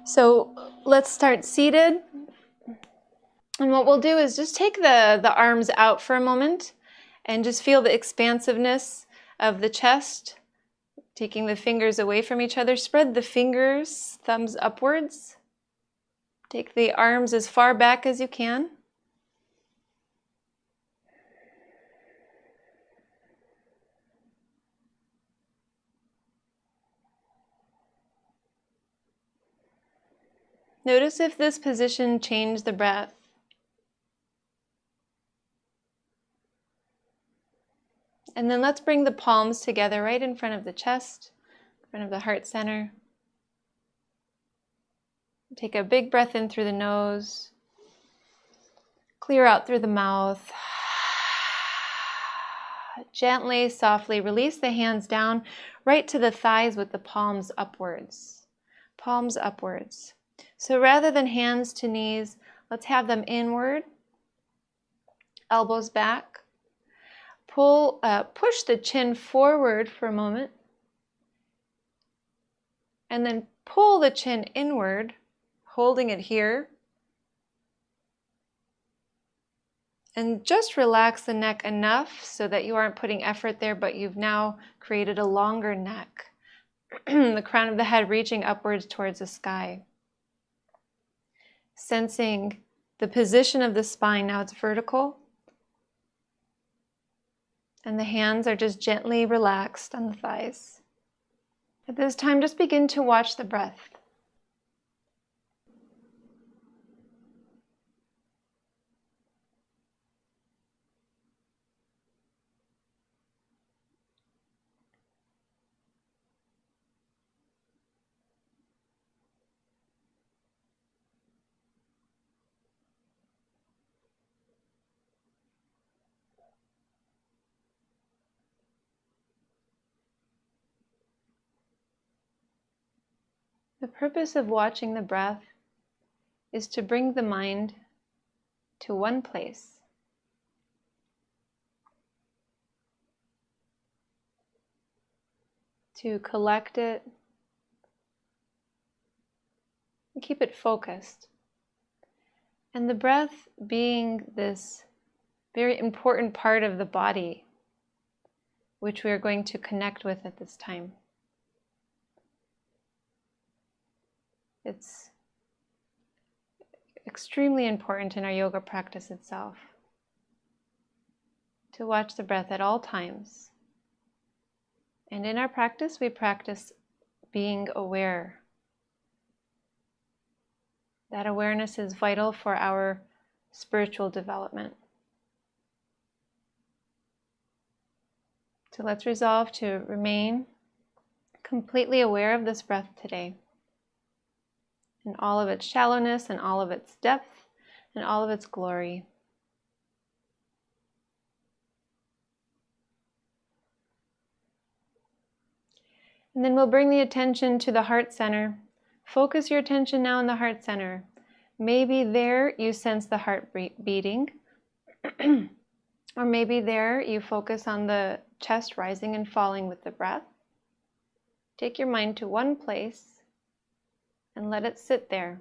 So let's start seated. And what we'll do is just take the arms out for a moment and just feel the expansiveness of the chest, taking the fingers away from each other. Spread the fingers, thumbs upwards. Take the arms as far back as you can. Notice if this position changed the breath. And then let's bring the palms together right in front of the chest, in front of the heart center. Take a big breath in through the nose. Clear out through the mouth. Gently, softly release the hands down right to the thighs with the palms upwards. Palms upwards. So rather than hands to knees, let's have them inward, elbows back. Push the chin forward for a moment, and then pull the chin inward, holding it here. And just relax the neck enough so that you aren't putting effort there, but you've now created a longer neck. The crown of the head reaching upwards towards the sky. Sensing the position of the spine, now it's vertical. And the hands are just gently relaxed on the thighs. At this time, just begin to watch the breath. The purpose of watching the breath is to bring the mind to one place. To collect it and keep it focused. And the breath being this very important part of the body, which we are going to connect with at this time. It's extremely important in our yoga practice itself to watch the breath at all times. And in our practice, we practice being aware. That awareness is vital for our spiritual development. So let's resolve to remain completely aware of this breath today, in all of its shallowness and all of its depth and all of its glory. And then we'll bring the attention to the heart center. Focus your attention now in the heart center. Maybe there you sense the heart beating, or maybe there you focus on the chest rising and falling with the breath. Take your mind to one place and let it sit there.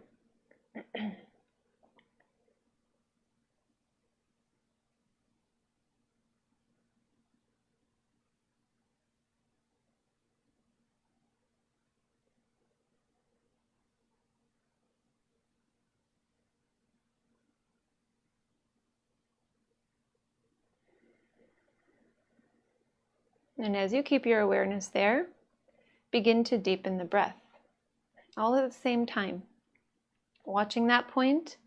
And as you keep your awareness there, begin to deepen the breath, all at the same time. Watching that point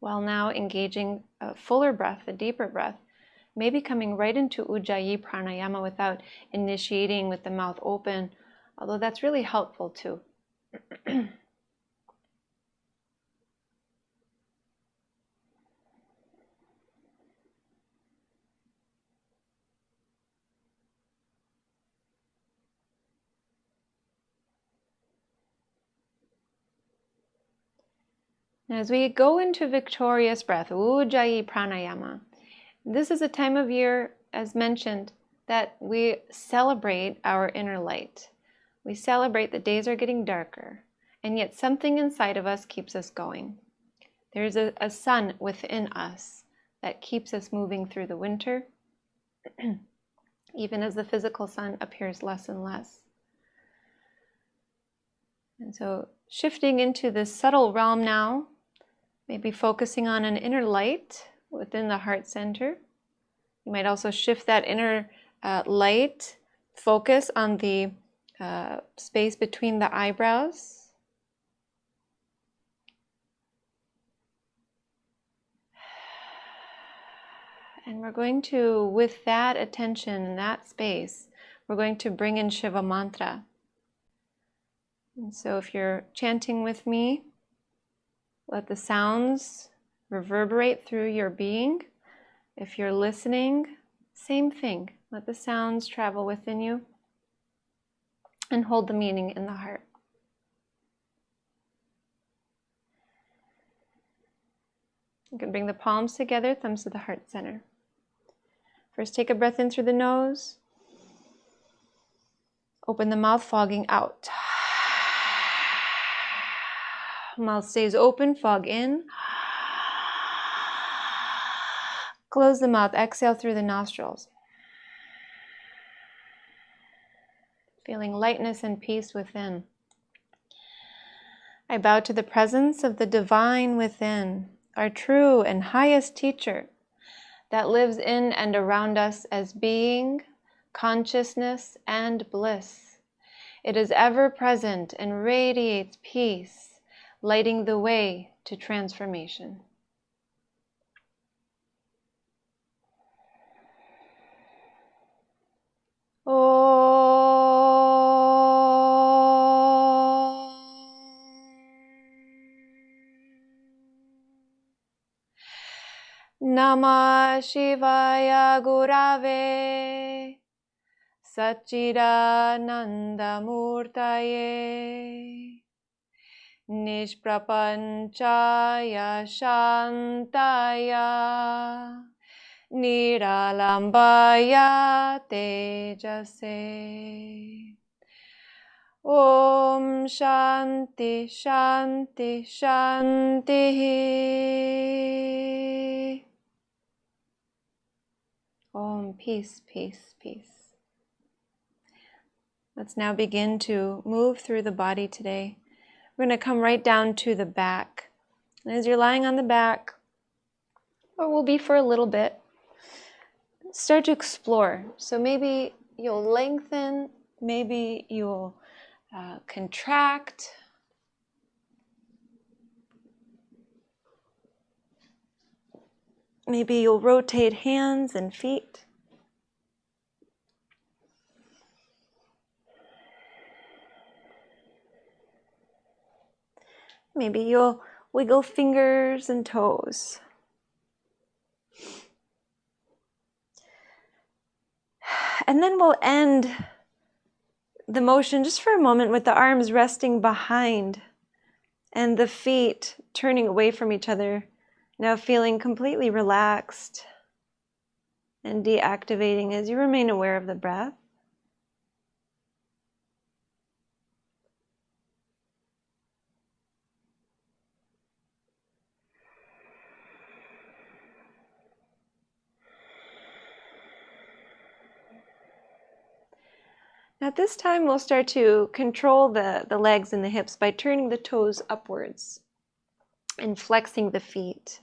while now engaging a fuller breath, a deeper breath, maybe coming right into Ujjayi pranayama without initiating with the mouth open, although that's really helpful too. As we go into victorious breath, Ujjayi pranayama, this is a time of year, as mentioned, that we celebrate our inner light. We celebrate that days are getting darker. and yet something inside of us keeps us going. There's a sun within us that keeps us moving through the winter, even as the physical sun appears less and less. And so shifting into this subtle realm now, maybe focusing on an inner light within the heart center. You might also shift that inner light focus on the space between the eyebrows. And we're going to, with that attention in that space, we're going to bring in Shiva Mantra. And so if you're chanting with me, let the sounds reverberate through your being. If you're listening, same thing. Let the sounds travel within you and hold the meaning in the heart. You can bring the palms together, thumbs to the heart center. First, take a breath in through the nose. Open the mouth, fogging out. Mouth stays open, fog in. Close the mouth, exhale through the nostrils. Feeling lightness and peace within. I bow to the presence of the divine within, our true and highest teacher that lives in and around us as being, consciousness, and bliss. It is ever present and radiates peace, lighting the way to transformation. Namah Shivaya Gurave Satchidananda Murtaye Nishprapanchaya Shantaya Niralambaya Tejase. Om Shanti Shanti Shanti. Om, peace, peace, peace. Let's now begin to move through the body today. We're going to come right down to the back. And as you're lying on the back, or will be for a little bit, start to explore. So maybe you'll lengthen, maybe you'll contract. Maybe you'll rotate hands and feet. Maybe you'll wiggle fingers and toes. And then we'll end the motion just for a moment with the arms resting behind and the feet turning away from each other. Now feeling completely relaxed and deactivating as you remain aware of the breath. At this time, we'll start to control the legs and the hips by turning the toes upwards and flexing the feet.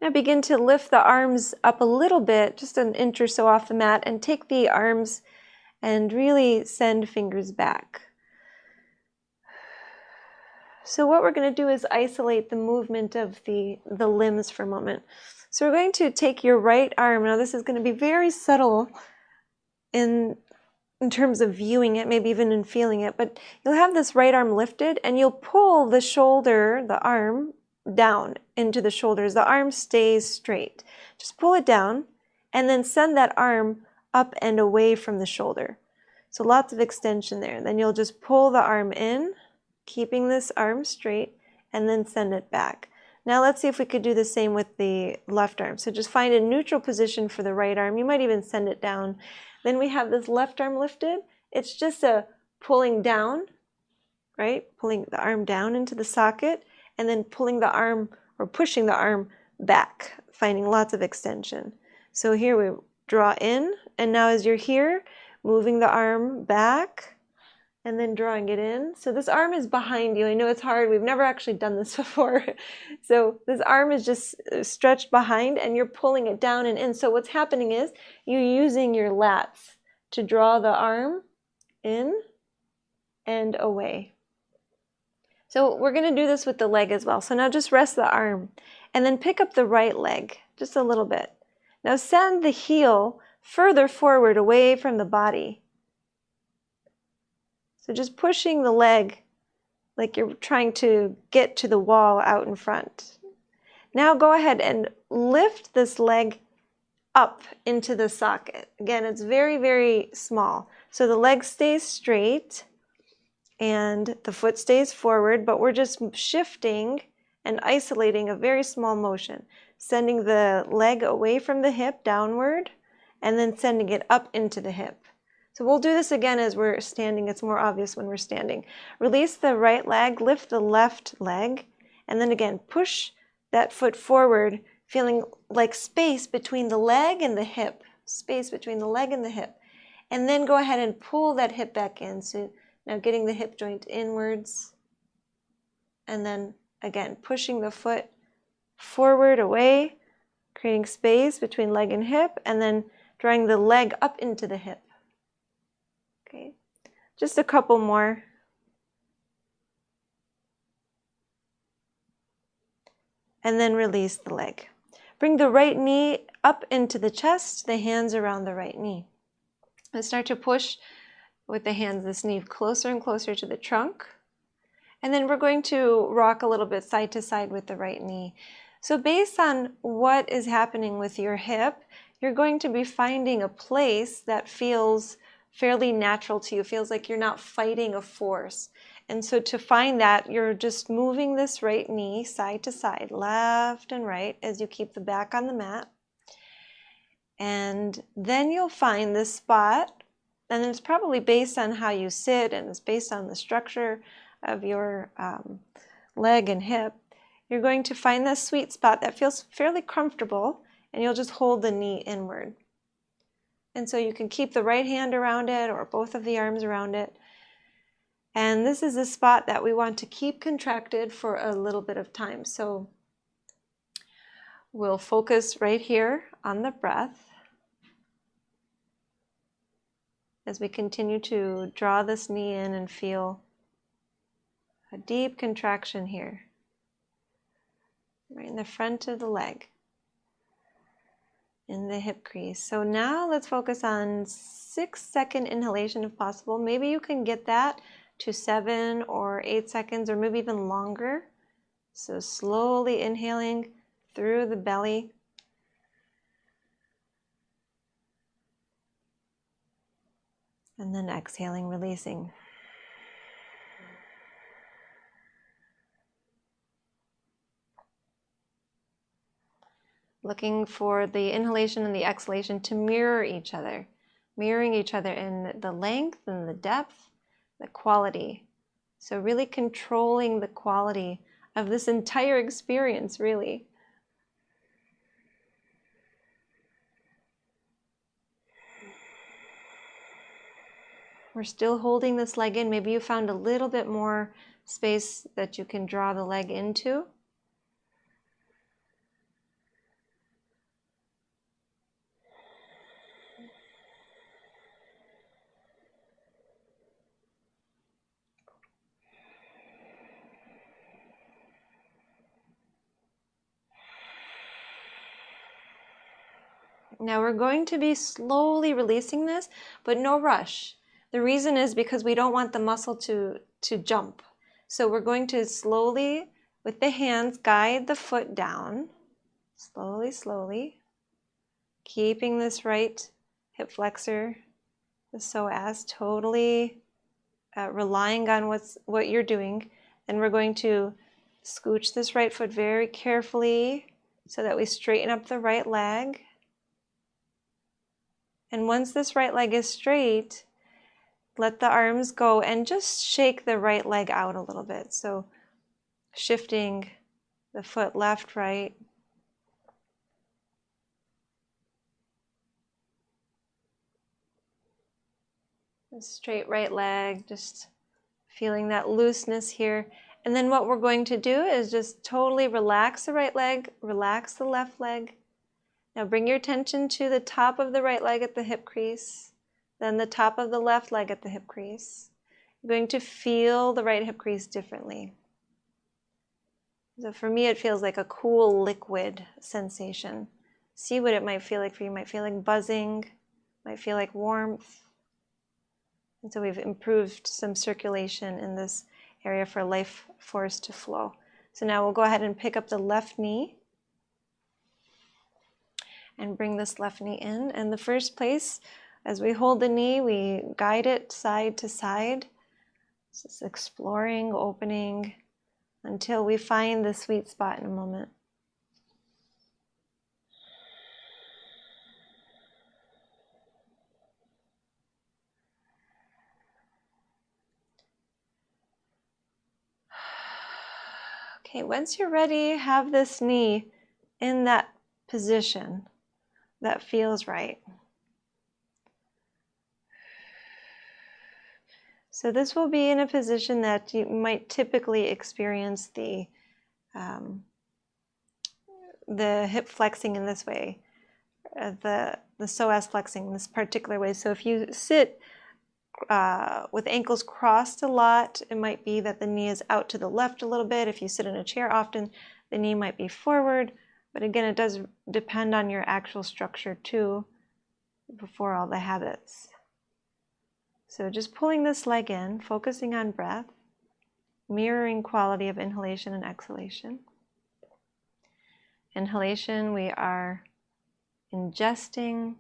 Now begin to lift the arms up a little bit, just an inch or so off the mat, and take the arms and really send fingers back. So what we're going to do is isolate the movement of the limbs for a moment. So we're going to take your right arm. Now this is going to be very subtle in terms of viewing it, maybe even in feeling it, but you'll have this right arm lifted and you'll pull the shoulder, the arm, down into the shoulders. The arm stays straight. Just pull it down and then send that arm up and away from the shoulder. So lots of extension there. Then you'll just pull the arm in, keeping this arm straight, and then send it back. Now let's see if we could do the same with the left arm. So just find a neutral position for the right arm. You might even send it down. Then we have this left arm lifted. It's just a pulling down, right? Pulling the arm down into the socket and then pulling the arm or pushing the arm back, finding lots of extension. So here we draw in, and now as you're here, moving the arm back and then drawing it in. So this arm is behind you. I know it's hard. We've never actually done this before. So this arm is just stretched behind and you're pulling it down and in. So what's happening is you're using your lats to draw the arm in and away. So we're going to do this with the leg as well. So now just rest the arm and then pick up the right leg just a little bit. Now send the heel further forward away from the body. So just pushing the leg like you're trying to get to the wall out in front. Now go ahead and lift this leg up into the socket. Again, it's very, very small. So the leg stays straight and the foot stays forward, but we're just shifting and isolating a very small motion, sending the leg away from the hip downward and then sending it up into the hip. So we'll do this again as we're standing. It's more obvious when we're standing. Release the right leg, lift the left leg, and then again, push that foot forward, feeling like space between the leg and the hip, space between the leg and the hip. And then go ahead and pull that hip back in. So now getting the hip joint inwards, and then again, pushing the foot forward, away, creating space between leg and hip, and then drawing the leg up into the hip. Okay, just a couple more. And then release the leg. Bring the right knee up into the chest, the hands around the right knee. And start to push with the hands, this knee closer and closer to the trunk. And then we're going to rock a little bit side to side with the right knee. So based on what is happening with your hip, you're going to be finding a place that feels fairly natural to you, feels like you're not fighting a force. And so to find that, you're just moving this right knee side to side, left and right, as you keep the back on the mat. And then you'll find this spot, and it's probably based on how you sit, and it's based on the structure of your leg and hip. You're going to find this sweet spot that feels fairly comfortable, and you'll just hold the knee inward. And so you can keep the right hand around it or both of the arms around it. And this is a spot that we want to keep contracted for a little bit of time. So we'll focus right here on the breath as we continue to draw this knee in and feel a deep contraction here, right in the front of the leg, in the hip crease. So now let's focus on 6-second inhalation if possible. Maybe you can get that to 7 or 8 seconds or maybe even longer. So slowly inhaling through the belly. And then exhaling, releasing. Looking for the inhalation and the exhalation to mirror each other, mirroring each other in the length and the depth, the quality. So really controlling the quality of this entire experience, really. We're still holding this leg in. Maybe you found a little bit more space that you can draw the leg into. Now we're going to be slowly releasing this, but no rush. The reason is because we don't want the muscle to jump. So we're going to slowly, with the hands, guide the foot down. Slowly, slowly. Keeping this right hip flexor, the psoas, totally relying on what you're doing. And we're going to scooch this right foot very carefully so that we straighten up the right leg. And once this right leg is straight, let the arms go and just shake the right leg out a little bit. So shifting the foot left, right. The straight right leg, just feeling that looseness here. And then what we're going to do is just totally relax the right leg, relax the left leg. Now bring your attention to the top of the right leg at the hip crease, then the top of the left leg at the hip crease. You're going to feel the right hip crease differently. So for me, it feels like a cool liquid sensation. See what it might feel like for you. It might feel like buzzing, might feel like warmth. And so we've improved some circulation in this area for life force to flow. So now we'll go ahead and pick up the left knee and bring this left knee in. And the first place, as we hold the knee, we guide it side to side. Just exploring, opening, until we find the sweet spot in a moment. Okay, once you're ready, have this knee in that position that feels right. So this will be in a position that you might typically experience the hip flexing in this way, the psoas flexing in this particular way. So if you sit with ankles crossed a lot, it might be that the knee is out to the left a little bit. If you sit in a chair often, the knee might be forward. But again, it does depend on your actual structure too, before all the habits. So just pulling this leg in, focusing on breath, mirroring quality of inhalation and exhalation. Inhalation, we are ingesting.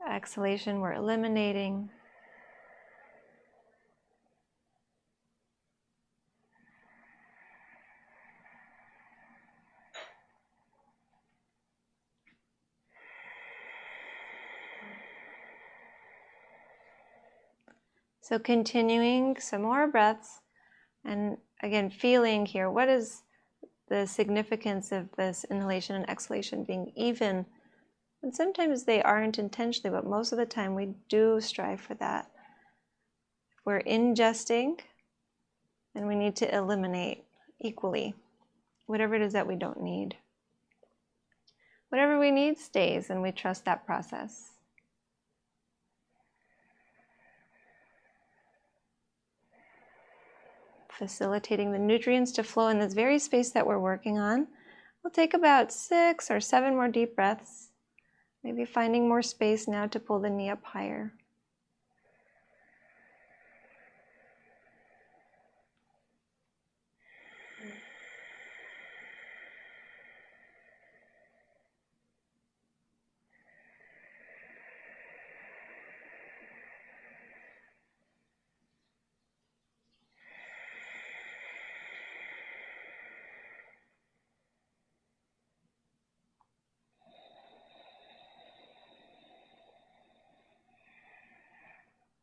Exhalation, we're eliminating. So continuing some more breaths, and again feeling here, what is the significance of this inhalation and exhalation being even? And sometimes they aren't intentionally, but most of the time we do strive for that. If we're ingesting, then we need to eliminate equally whatever it is that we don't need. Whatever we need stays, and we trust that process. Facilitating the nutrients to flow in this very space that we're working on. We'll take about 6 or 7 more deep breaths. Maybe finding more space now to pull the knee up higher.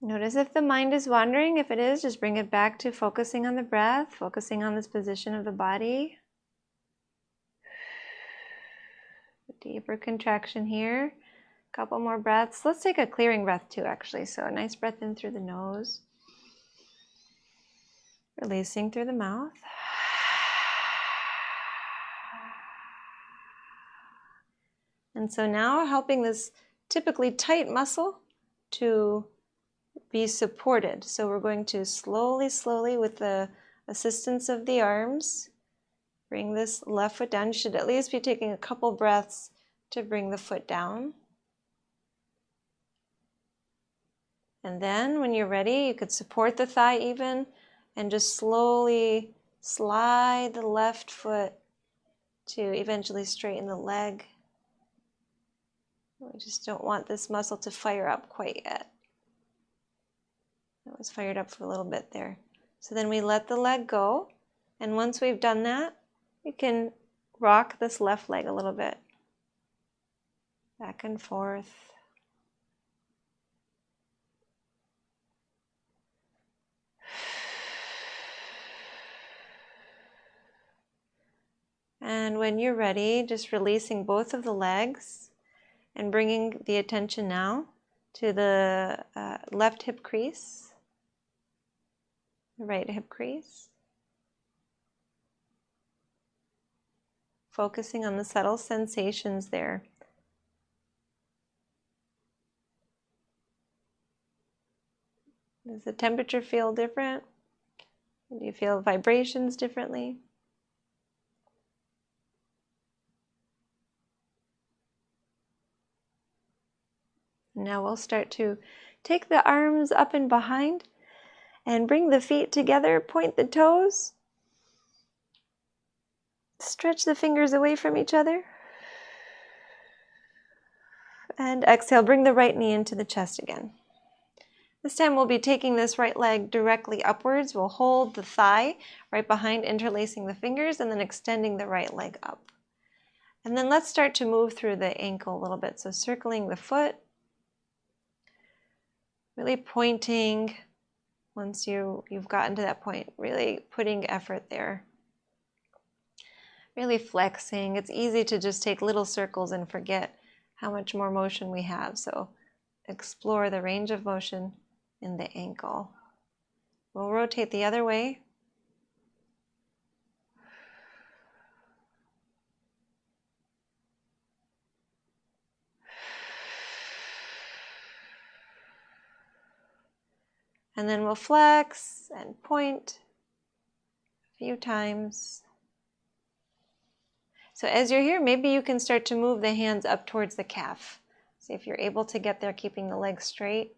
Notice if the mind is wandering. If it is, just bring it back to focusing on the breath, focusing on this position of the body. A deeper contraction here. A couple more breaths. Let's take a clearing breath too, actually. So a nice breath in through the nose. Releasing through the mouth. And so now helping this typically tight muscle to be supported. So we're going to slowly, with the assistance of the arms, bring this left foot down. You should at least be taking a couple breaths to bring the foot down. And then when you're ready, you could support the thigh even and just slowly slide the left foot to eventually straighten the leg. We just don't want this muscle to fire up quite yet. It was fired up for a little bit there. So then we let the leg go. And once we've done that, we can rock this left leg a little bit. Back and forth. And when you're ready, just releasing both of the legs and bringing the attention now to the left hip crease, the right hip crease. Focusing on the subtle sensations there. Does the temperature feel different? Do you feel vibrations differently? Now we'll start to take the arms up and behind and bring the feet together, point the toes, stretch the fingers away from each other, and exhale, bring the right knee into the chest again. This time we'll be taking this right leg directly upwards. We'll hold the thigh right behind, interlacing the fingers, and then extending the right leg up. And then let's start to move through the ankle a little bit. So circling the foot, really pointing once you've gotten to that point, really putting effort there. Really flexing. It's easy to just take little circles and forget how much more motion we have. So explore the range of motion in the ankle. We'll rotate the other way. And then we'll flex and point a few times. So as you're here, maybe you can start to move the hands up towards the calf. See if you're able to get there, keeping the leg straight,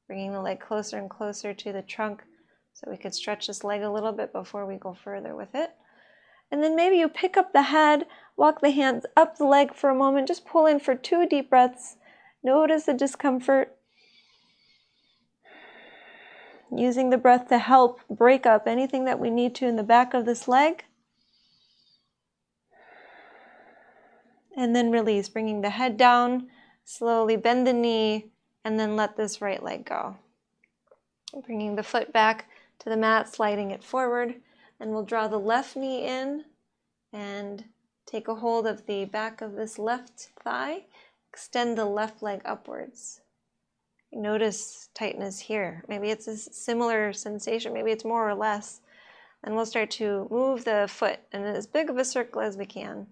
bringing the leg closer and closer to the trunk so we could stretch this leg a little bit before we go further with it. And then maybe you pick up the head, walk the hands up the leg for a moment, just pull in for 2 deep breaths. Notice the discomfort. Using the breath to help break up anything that we need to in the back of this leg. And then release, bringing the head down, slowly bend the knee, and then let this right leg go. Bringing the foot back to the mat, sliding it forward, and we'll draw the left knee in and take a hold of the back of this left thigh, extend the left leg upwards. Notice tightness here. Maybe it's a similar sensation, maybe it's more or less. And we'll start to move the foot in as big of a circle as we can.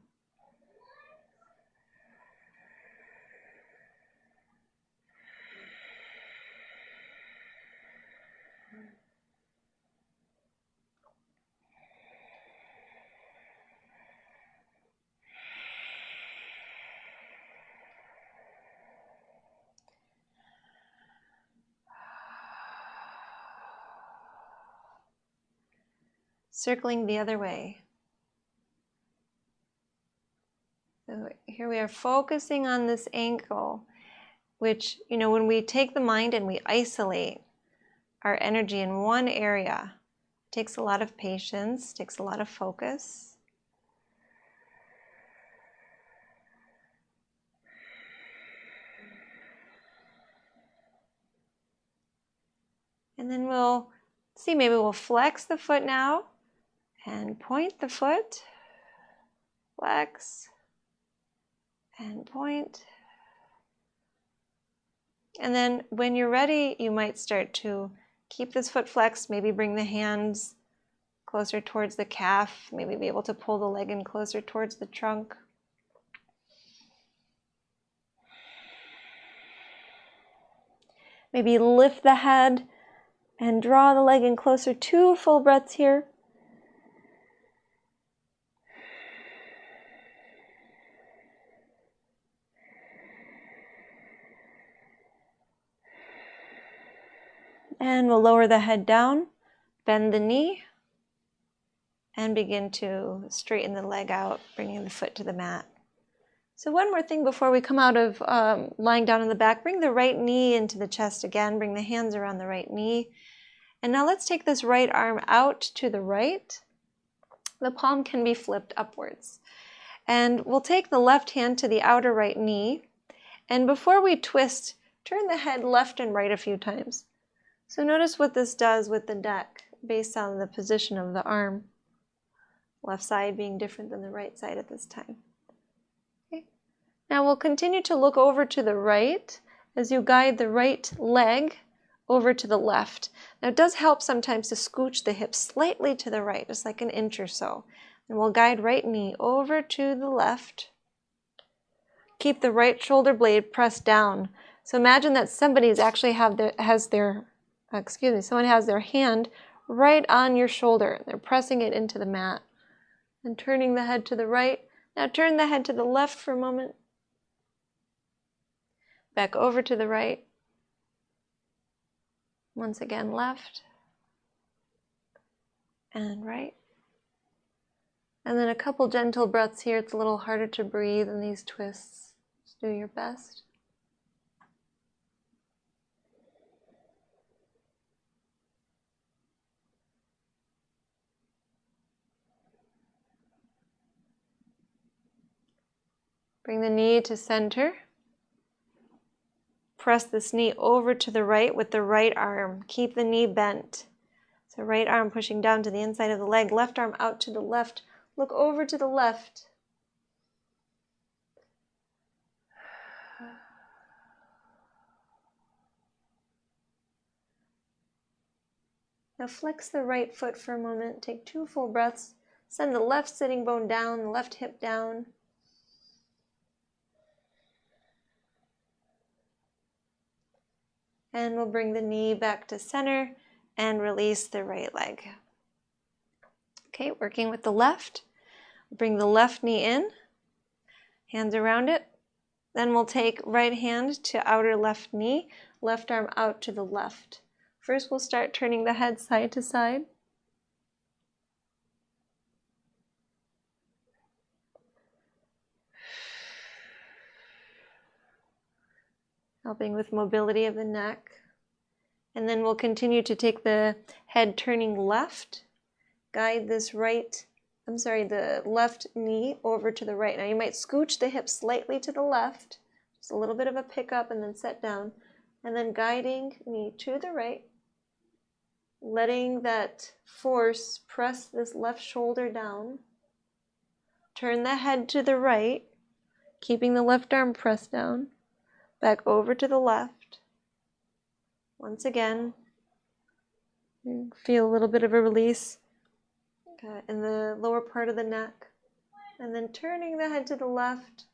Circling the other way. So here we are focusing on this ankle, which, when we take the mind and we isolate our energy in one area, it takes a lot of patience, takes a lot of focus. And then we'll see, maybe we'll flex the foot now and point the foot, flex and point. And then when you're ready, you might start to keep this foot flexed, maybe bring the hands closer towards the calf, maybe be able to pull the leg in closer towards the trunk. Maybe lift the head and draw the leg in closer. 2 full breaths here. And we'll lower the head down, bend the knee, and begin to straighten the leg out, bringing the foot to the mat. So one more thing before we come out of lying down on the back, bring the right knee into the chest again, bring the hands around the right knee. And now let's take this right arm out to the right. The palm can be flipped upwards. And we'll take the left hand to the outer right knee. And before we twist, turn the head left and right a few times. So notice what this does with the neck based on the position of the arm. Left side being different than the right side at this time. Okay. Now we'll continue to look over to the right as you guide the right leg over to the left. Now it does help sometimes to scooch the hips slightly to the right, just like an inch or so. And we'll guide right knee over to the left. Keep the right shoulder blade pressed down. So imagine that somebody actually has their hand right on your shoulder. They're pressing it into the mat and turning the head to the right. Now turn the head to the left for a moment. Back over to the right. Once again, left and right. And then a couple gentle breaths here. It's a little harder to breathe in these twists. Just do your best. Bring the knee to center. Press this knee over to the right with the right arm. Keep the knee bent. So right arm pushing down to the inside of the leg, left arm out to the left. Look over to the left. Now flex the right foot for a moment. Take 2 full breaths. Send the left sitting bone down, the left hip down. And we'll bring the knee back to center and release the right leg. Okay, working with the left. Bring the left knee in, hands around it. Then we'll take right hand to outer left knee, left arm out to the left. First, we'll start turning the head side to side. Helping with mobility of the neck. And then we'll continue to take the head turning left. Guide this the left knee over to the right. Now you might scooch the hips slightly to the left, just a little bit of a pickup and then set down. And then guiding knee to the right, letting that force press this left shoulder down. Turn the head to the right, keeping the left arm pressed down. Back over to the left. Once again, feel a little bit of a release in the lower part of the neck. And then turning the head to the left.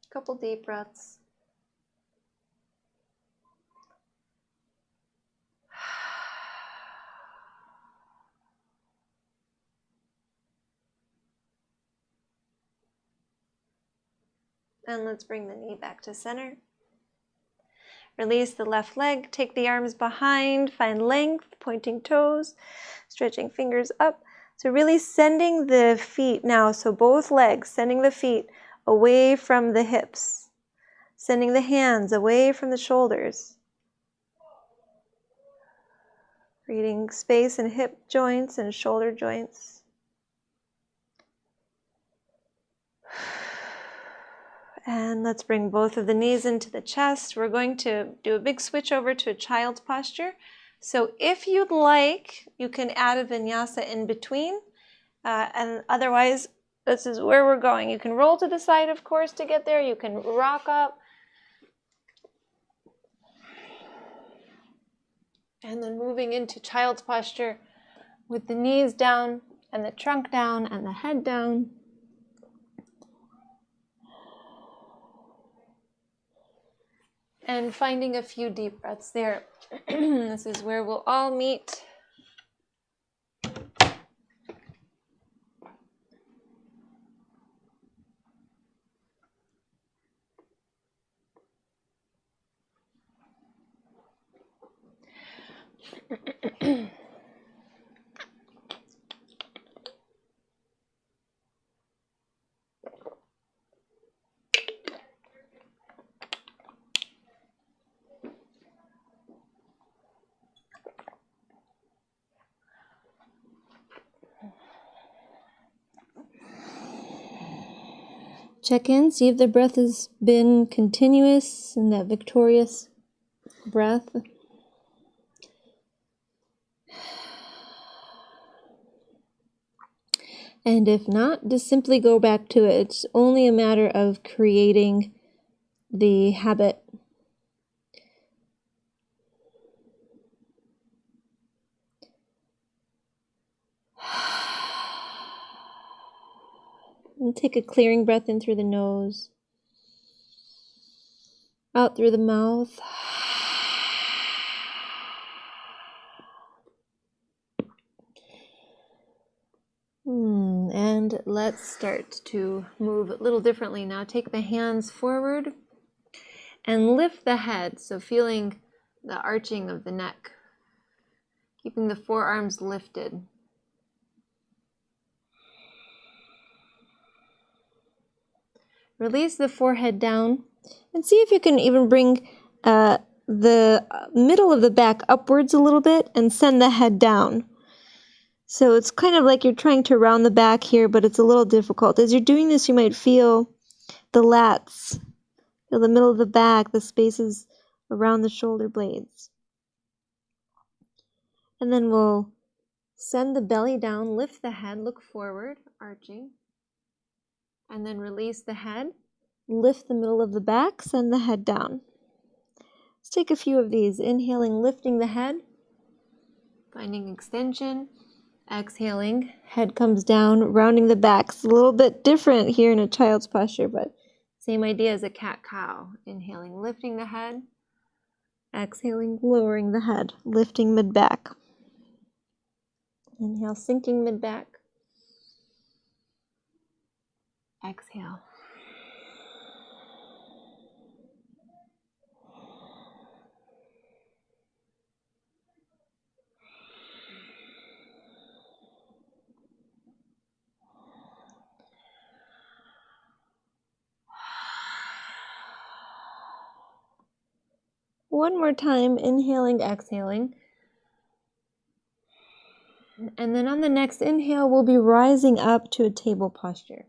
A couple deep breaths. And let's bring the knee back to center. Release the left leg, take the arms behind, find length, pointing toes, stretching fingers up. So really sending the feet now, so both legs, sending the feet away from the hips, sending the hands away from the shoulders. Creating space in hip joints and shoulder joints. And let's bring both of the knees into the chest. We're going to do a big switch over to a child's posture. So if you'd like, you can add a vinyasa in between. And otherwise, this is where we're going. You can roll to the side, of course, to get there. You can rock up. And then moving into child's posture with the knees down and the trunk down and the head down. And finding a few deep breaths there. This is where we'll all meet. Check in, see if the breath has been continuous and that victorious breath. And if not, just simply go back to it. It's only a matter of creating the habit. And take a clearing breath in through the nose, out through the mouth. And let's start to move a little differently now. Take the hands forward and lift the head, so feeling the arching of the neck, keeping the forearms lifted. Release the forehead down and see if you can even bring the middle of the back upwards a little bit and send the head down. So it's kind of like you're trying to round the back here, but it's a little difficult. As you're doing this, you might feel the lats, feel the middle of the back, the spaces around the shoulder blades. And then we'll send the belly down, lift the head, look forward, arching. And then release the head, lift the middle of the back, send the head down. Let's take a few of these. Inhaling, lifting the head, finding extension. Exhaling, head comes down, rounding the back. It's a little bit different here in a child's posture, but same idea as a cat-cow. Inhaling, lifting the head. Exhaling, lowering the head, lifting mid-back. Inhale, sinking mid-back. Exhale. One more time, inhaling, exhaling. And then on the next inhale, we'll be rising up to a table posture.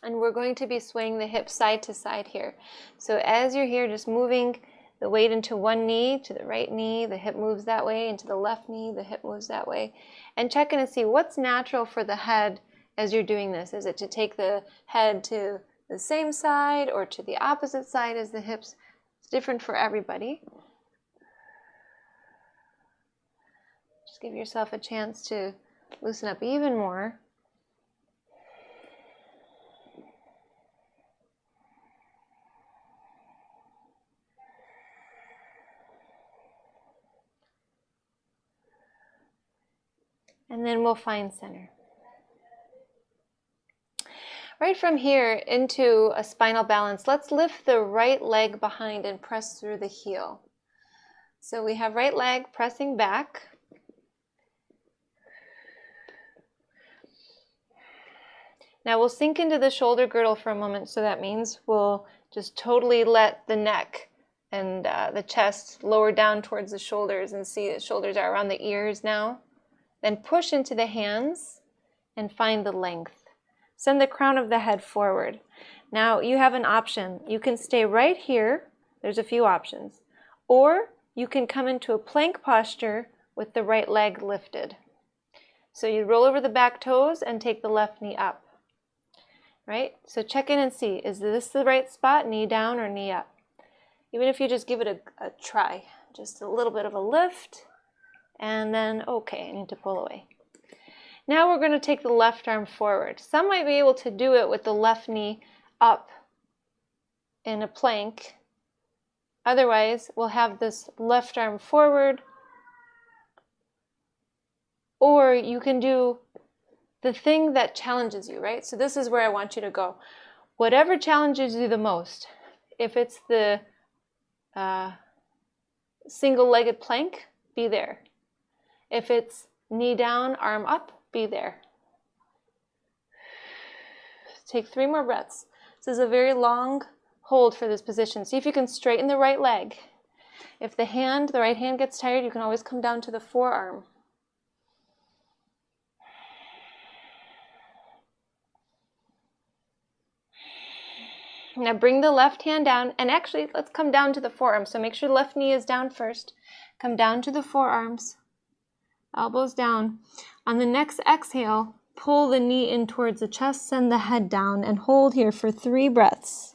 And we're going to be swaying the hips side to side here. So as you're here, just moving the weight into one knee, to the right knee, the hip moves that way, into the left knee, the hip moves that way. And check in and see what's natural for the head as you're doing this. Is it to take the head to the same side or to the opposite side as the hips? It's different for everybody. Just give yourself a chance to loosen up even more. And then we'll find center. Right from here into a spinal balance, let's lift the right leg behind and press through the heel. So we have right leg pressing back. Now we'll sink into the shoulder girdle for a moment, so that means we'll just totally let the neck and the chest lower down towards the shoulders, and see the shoulders are around the ears now. Then push into the hands and find the length. Send the crown of the head forward. Now you have an option. You can stay right here. There's a few options. Or you can come into a plank posture with the right leg lifted. So you roll over the back toes and take the left knee up. Right? So check in and see, is this the right spot? Knee down or knee up? Even if you just give it a try. Just a little bit of a lift. And then, okay, I need to pull away. Now we're going to take the left arm forward. Some might be able to do it with the left knee up in a plank. Otherwise, we'll have this left arm forward. Or you can do the thing that challenges you, right? So this is where I want you to go. Whatever challenges you the most. If it's the single-legged plank, be there. If it's knee down, arm up, be there. Take 3 more breaths. This is a very long hold for this position. See if you can straighten the right leg. If the right hand gets tired, you can always come down to the forearm. Now bring the left hand down, and actually let's come down to the forearm. So make sure the left knee is down first. Come down to the forearms. elbows down. On the next exhale, pull the knee in towards the chest, send the head down, and hold here for 3 breaths.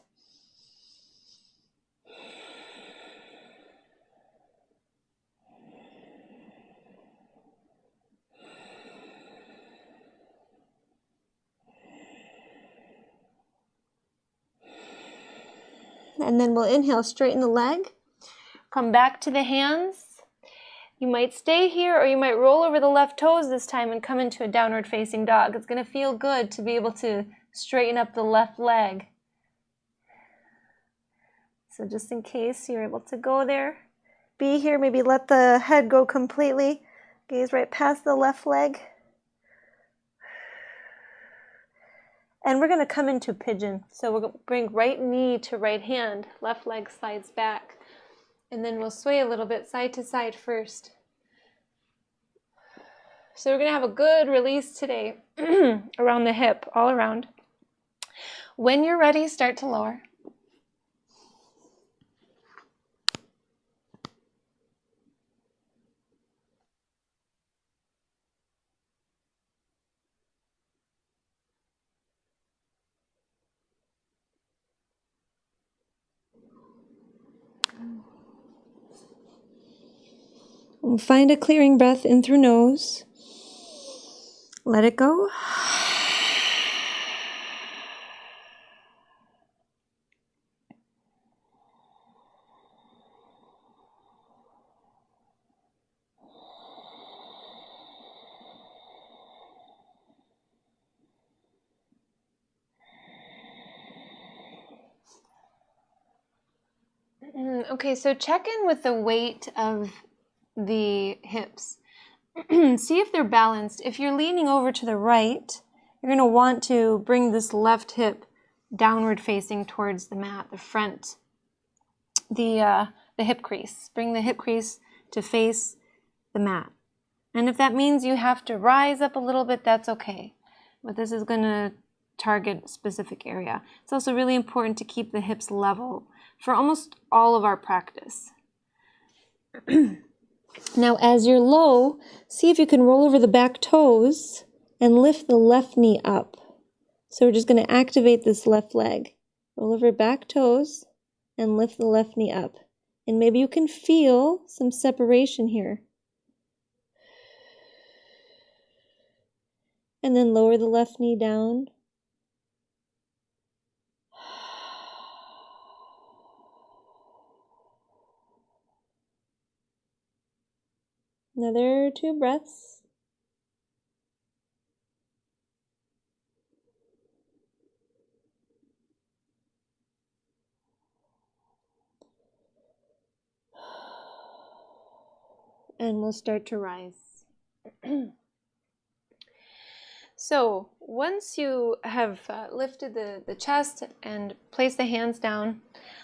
And then we'll inhale, straighten the leg. Come back to the hands. You might stay here or you might roll over the left toes this time and come into a downward facing dog. It's going to feel good to be able to straighten up the left leg. So just in case you're able to go there, be here, maybe let the head go completely. Gaze right past the left leg. And we're going to come into pigeon. So we're going to bring right knee to right hand, left leg slides back. And then we'll sway a little bit side to side first. So we're going to have a good release today around the hip, all around. When you're ready, start to lower. We'll find a clearing breath in through nose. Let it go. Okay, so check in with the weight of the hips. See if they're balanced. If you're leaning over to the right, you're going to want to bring this left hip downward facing towards the mat, the front, the hip crease. Bring the hip crease to face the mat. And if that means you have to rise up a little bit, that's okay. But this is going to target a specific area. It's also really important to keep the hips level for almost all of our practice. Now, as you're low, see if you can roll over the back toes and lift the left knee up. So we're just going to activate this left leg. Roll over back toes and lift the left knee up. And maybe you can feel some separation here. And then lower the left knee down. Another 2 breaths. And we'll start to rise. So once you have lifted the chest and placed the hands down,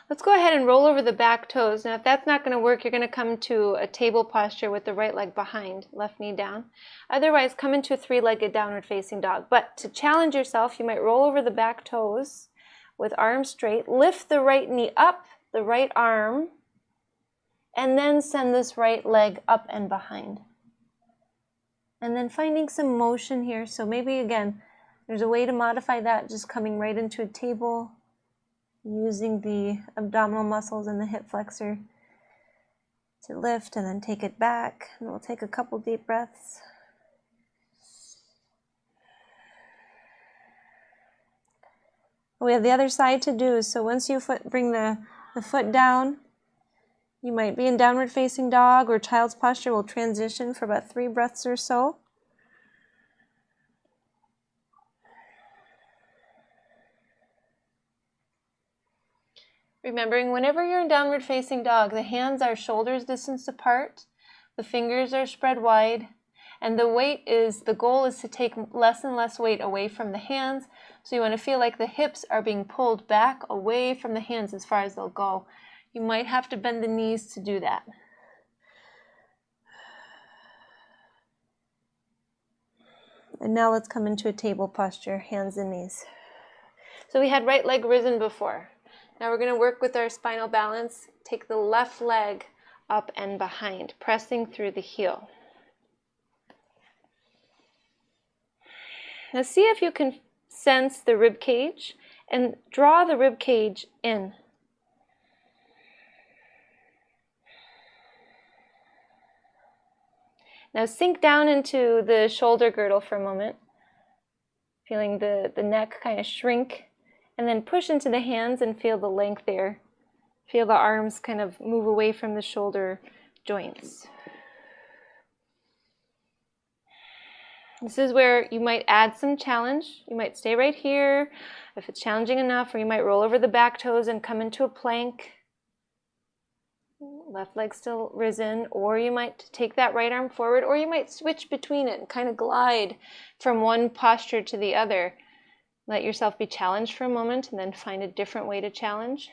let's go ahead and roll over the back toes. Now if that's not going to work, you're going to come to a table posture with the right leg behind, left knee down. Otherwise, come into a 3-legged downward facing dog. But to challenge yourself, you might roll over the back toes with arms straight, lift the right knee up, the right arm, and then send this right leg up and behind. And then finding some motion here. So maybe again, there's a way to modify that, just coming right into a table, using the abdominal muscles and the hip flexor to lift and then take it back. And we'll take a couple deep breaths. We have the other side to do. So once you bring the foot down, you might be in downward facing dog or child's posture. We'll transition for about 3 breaths or so. Remembering whenever you're in downward facing dog, the hands are shoulders distance apart, the fingers are spread wide, and the goal is to take less and less weight away from the hands. So you want to feel like the hips are being pulled back away from the hands as far as they'll go. You might have to bend the knees to do that. And now let's come into a table posture, hands and knees. So we had right leg risen before. Now we're going to work with our spinal balance. Take the left leg up and behind, pressing through the heel. Now see if you can sense the rib cage and draw the rib cage in. Now sink down into the shoulder girdle for a moment, feeling the neck kind of shrink, and then push into the hands and feel the length there. Feel the arms kind of move away from the shoulder joints. This is where you might add some challenge. You might stay right here if it's challenging enough, or you might roll over the back toes and come into a plank. Left leg still risen, or you might take that right arm forward, or you might switch between it and kind of glide from one posture to the other. Let yourself be challenged for a moment and then find a different way to challenge.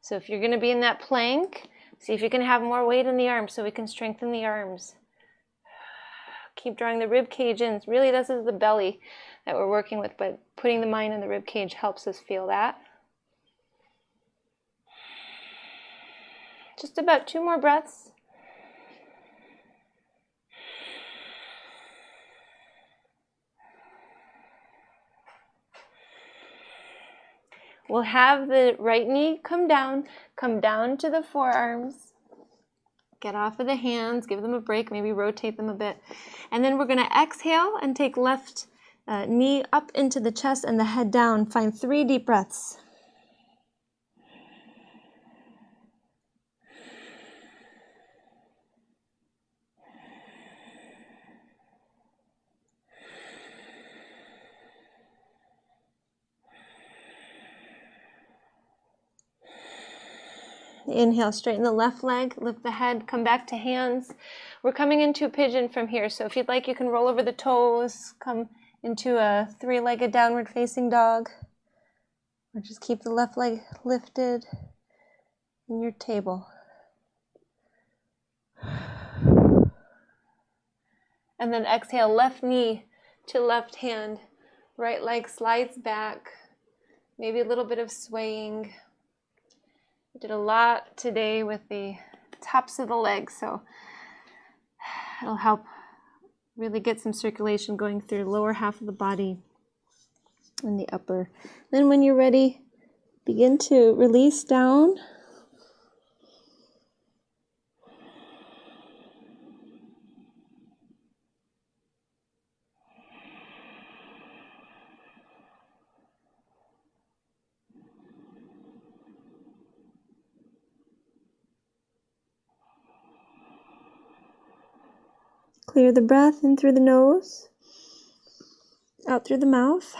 So if you're going to be in that plank, see if you can have more weight in the arms so we can strengthen the arms. Keep drawing the rib cage in. Really, this is the belly that we're working with, but putting the mind in the rib cage helps us feel that. Just about 2 more breaths. We'll have the right knee come down to the forearms. Get off of the hands, give them a break, maybe rotate them a bit. And then we're going to exhale and take left knee up into the chest and the head down. Find 3 deep breaths. Inhale, straighten the left leg, lift the head, come back to hands. We're coming into a pigeon from here, so if you'd like, you can roll over the toes, come into a 3-legged downward facing dog, or just keep the left leg lifted in your table. And then exhale, left knee to left hand, right leg slides back, maybe a little bit of swaying. We did a lot today with the tops of the legs, so it'll help really get some circulation going through the lower half of the body and the upper. Then when you're ready, begin to release down. Clear the breath in through the nose, out through the mouth.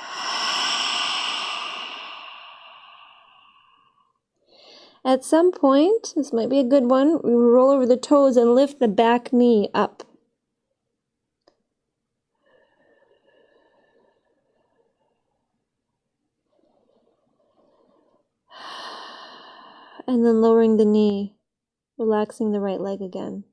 At some point, this might be a good one, we will roll over the toes and lift the back knee up. And then lowering the knee, relaxing the right leg again.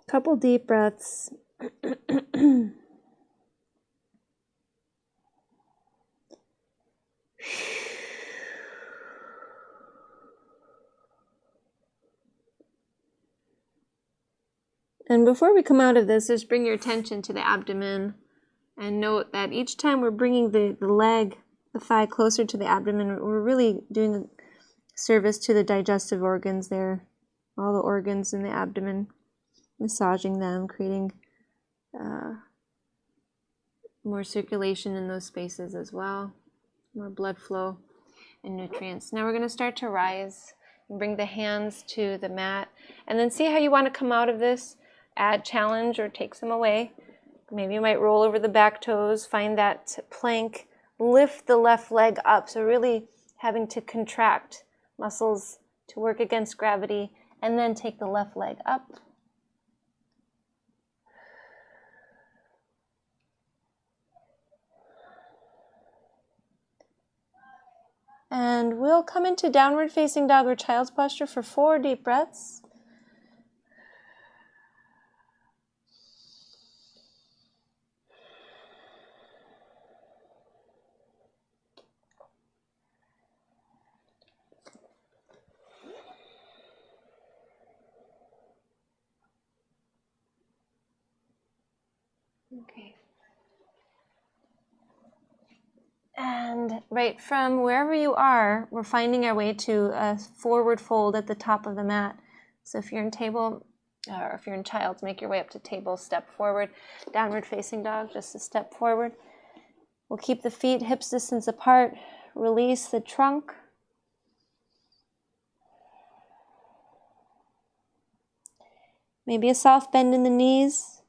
Couple deep breaths. And before we come out of this, just bring your attention to the abdomen and note that each time we're bringing the leg, the thigh closer to the abdomen, we're really doing a service to the digestive organs there, all the organs in the abdomen, massaging them, creating more circulation in those spaces as well, more blood flow and nutrients. Now we're going to start to rise and bring the hands to the mat, and then see how you want to come out of this. Add challenge or take some away. Maybe you might roll over the back toes, find that plank, lift the left leg up. So really having to contract muscles to work against gravity, and then take the left leg up. And we'll come into downward facing dog or child's posture for 4 deep breaths. Okay. And right from wherever you are, we're finding our way to a forward fold at the top of the mat. So if you're in table, or if you're in child's, make your way up to table, step forward. Downward facing dog, just a step forward. We'll keep the feet hips distance apart. Release the trunk. Maybe a soft bend in the knees.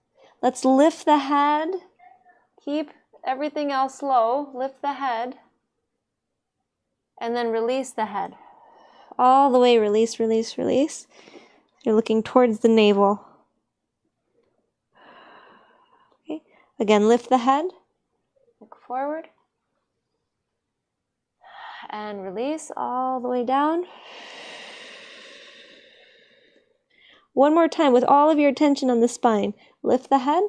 Let's lift the head. Keep everything else low. Lift the head. And then release the head. All the way, release, release, release. You're looking towards the navel. Okay. Again, lift the head. Look forward. And release all the way down. One more time with all of your attention on the spine. Lift the head.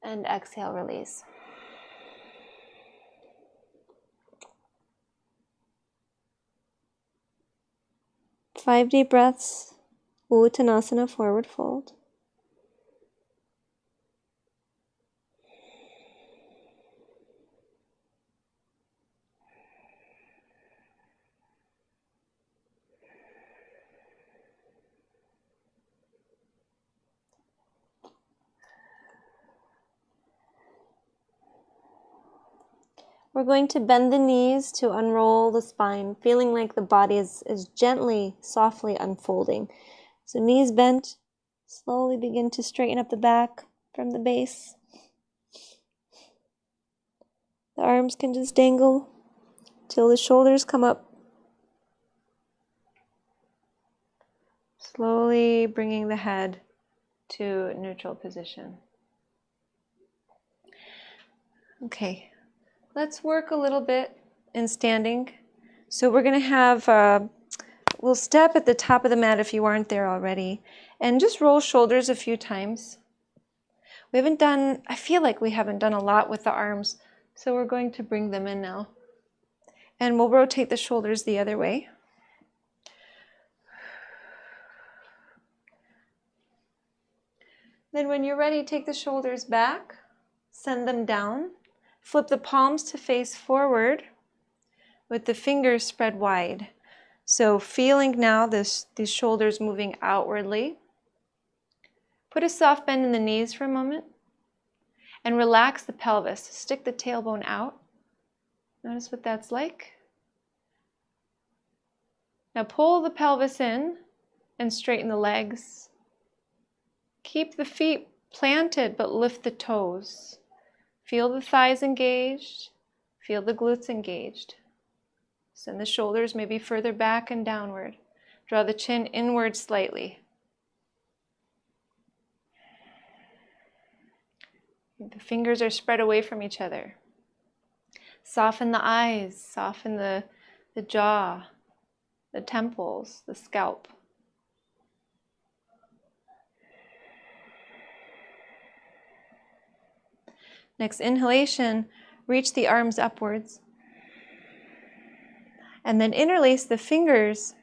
And exhale, release. Five deep breaths. Uttanasana, forward fold. We're going to bend the knees to unroll the spine, feeling like the body is gently, softly unfolding. So knees bent, slowly begin to straighten up the back from the base. The arms can just dangle till the shoulders come up. Slowly bringing the head to neutral position. Okay. Let's work a little bit in standing. So we're going to have, we'll step at the top of the mat if you aren't there already, and just roll shoulders a few times. We haven't done, I feel like we haven't done a lot with the arms, so we're going to bring them in now. And we'll rotate the shoulders the other way. Then when you're ready, take the shoulders back, send them down. Flip the palms to face forward with the fingers spread wide. So feeling now these shoulders moving outwardly. Put a soft bend in the knees for a moment and relax the pelvis. Stick the tailbone out. Notice what that's like. Now pull the pelvis in and straighten the legs. Keep the feet planted but lift the toes. Feel the thighs engaged, feel the glutes engaged. Send the shoulders maybe further back and downward. Draw the chin inward slightly. The fingers are spread away from each other. Soften the eyes, soften the jaw, the temples, the scalp. Next inhalation, reach the arms upwards. And then interlace the fingers,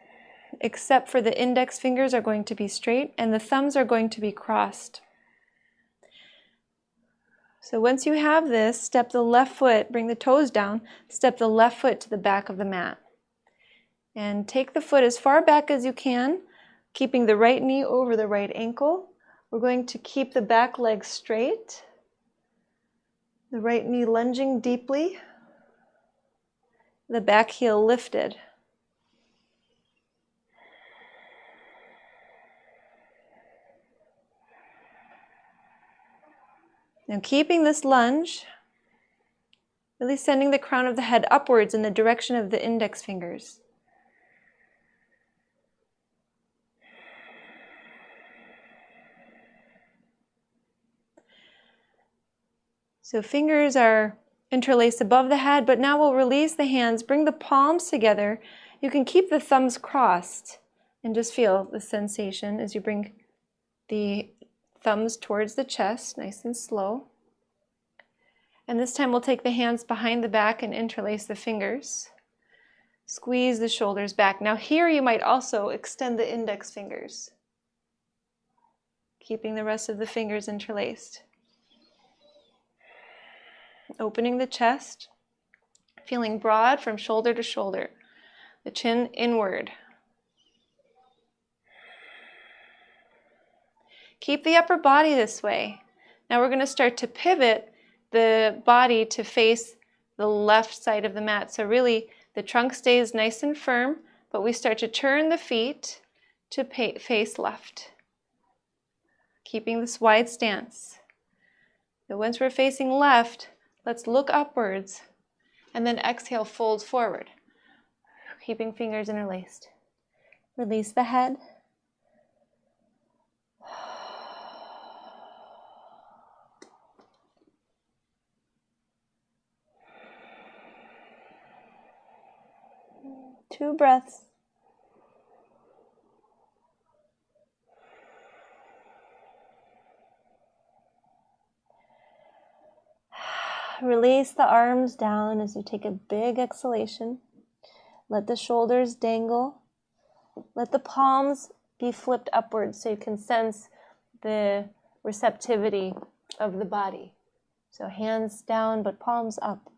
except for the index fingers are going to be straight and the thumbs are going to be crossed. So once you have this, step the left foot, bring the toes down, step the left foot to the back of the mat. And take the foot as far back as you can, keeping the right knee over the right ankle. We're going to keep the back leg straight. The right knee lunging deeply, the back heel lifted. Now keeping this lunge, Really sending the crown of the head upwards in the direction of the index fingers. So fingers are interlaced above the head, but now we'll release the hands, bring the palms together. You can keep the thumbs crossed and just feel the sensation as you bring the thumbs towards the chest, nice and slow. And this time we'll take the hands behind the back and interlace the fingers. Squeeze the shoulders back. Now here you might also extend the index fingers, keeping the rest of the fingers interlaced. Opening the chest, feeling broad from shoulder to shoulder, the chin inward. Keep the upper body this way. Now we're going to start to pivot the body to face the left side of the mat. So really the trunk stays nice and firm, but we start to turn the feet to face left, keeping this wide stance. So once we're facing left, let's look upwards and then exhale, fold forward, keeping fingers interlaced. Release the head. Two breaths. Release the arms down as you take a big exhalation. Let the shoulders dangle. Let the palms be flipped upwards so you can sense the receptivity of the body. So hands down but palms up.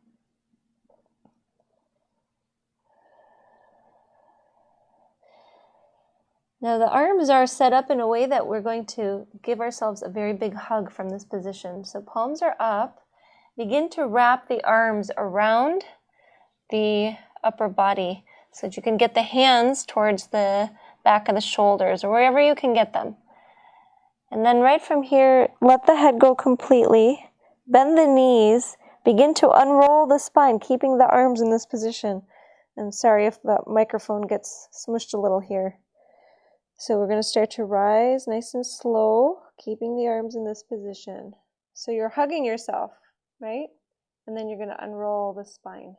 Now the arms are set up in a way that we're going to give ourselves a very big hug from this position. So palms are up. Begin to wrap the arms around the upper body so that you can get the hands towards the back of the shoulders or wherever you can get them. And then right from here, let the head go completely. Bend the knees. Begin to unroll the spine, keeping the arms in this position. And sorry if the microphone gets smushed a little here. So we're going to start to rise nice and slow, keeping the arms in this position. So you're hugging yourself, right? And then you're going to unroll the spine.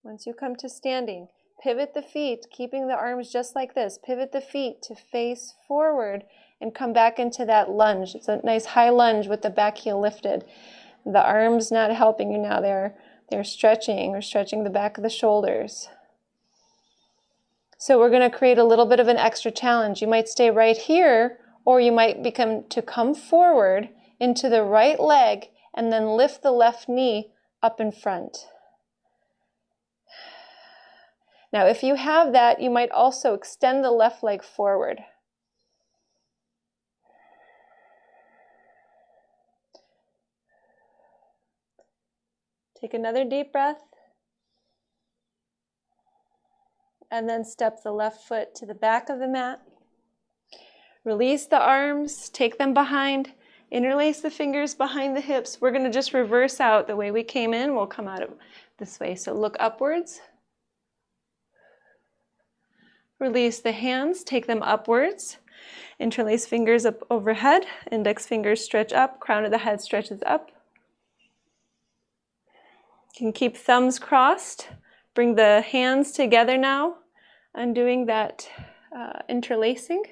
Once you come to standing, pivot the feet, keeping the arms just like this. Pivot the feet to face forward and come back into that lunge. It's a nice high lunge with the back heel lifted. The arms not helping you now. They're stretching. We're stretching the back of the shoulders. So we're going to create a little bit of an extra challenge. You might stay right here, or you might come forward into the right leg and then lift the left knee up in front. Now, if you have that, you might also extend the left leg forward. Take another deep breath. And then step the left foot to the back of the mat. Release the arms, take them behind, interlace the fingers behind the hips. We're going to just reverse out the way we came in. We'll come out of this way. So look upwards. Release the hands, take them upwards. Interlace fingers up overhead. Index fingers stretch up. Crown of the head stretches up. You can keep thumbs crossed. Bring the hands together now, undoing that interlacing.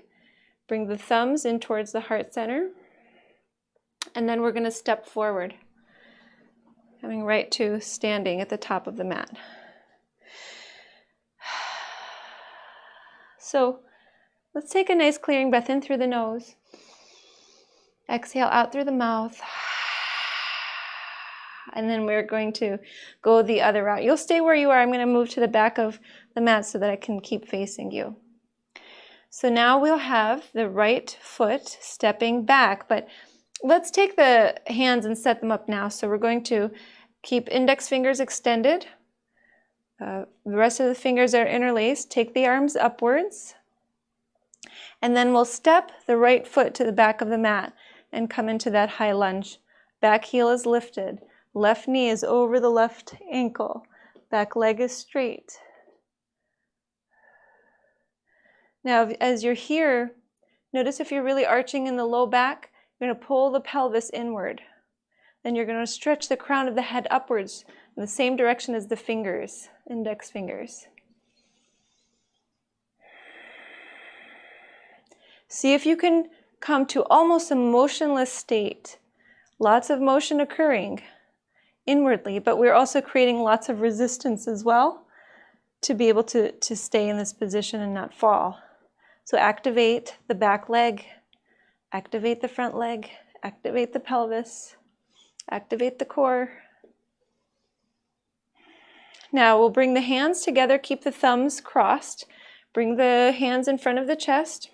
Bring the thumbs in towards the heart center. And then we're going to step forward, coming right to standing at the top of the mat. So let's take a nice clearing breath in through the nose. Exhale out through the mouth. And then we're going to go the other route. You'll stay where you are. I'm going to move to the back of the mat so that I can keep facing you. So now we'll have the right foot stepping back, but let's take the hands and set them up now. So we're going to keep index fingers extended. The rest of the fingers are interlaced. Take the arms upwards. And then we'll step the right foot to the back of the mat. and come into that high lunge. Back heel is lifted. Left knee is over the left ankle. Back leg is straight. Now, as you're here, notice if you're really arching in the low back, you're going to pull the pelvis inward. Then you're going to stretch the crown of the head upwards in the same direction as the fingers, index fingers. See if you can come to almost a motionless state. Lots of motion occurring inwardly, but we're also creating lots of resistance as well to be able to stay in this position and not fall. So activate the back leg, activate the front leg, activate the pelvis, activate the core. Now we'll bring the hands together, keep the thumbs crossed, bring the hands in front of the chest.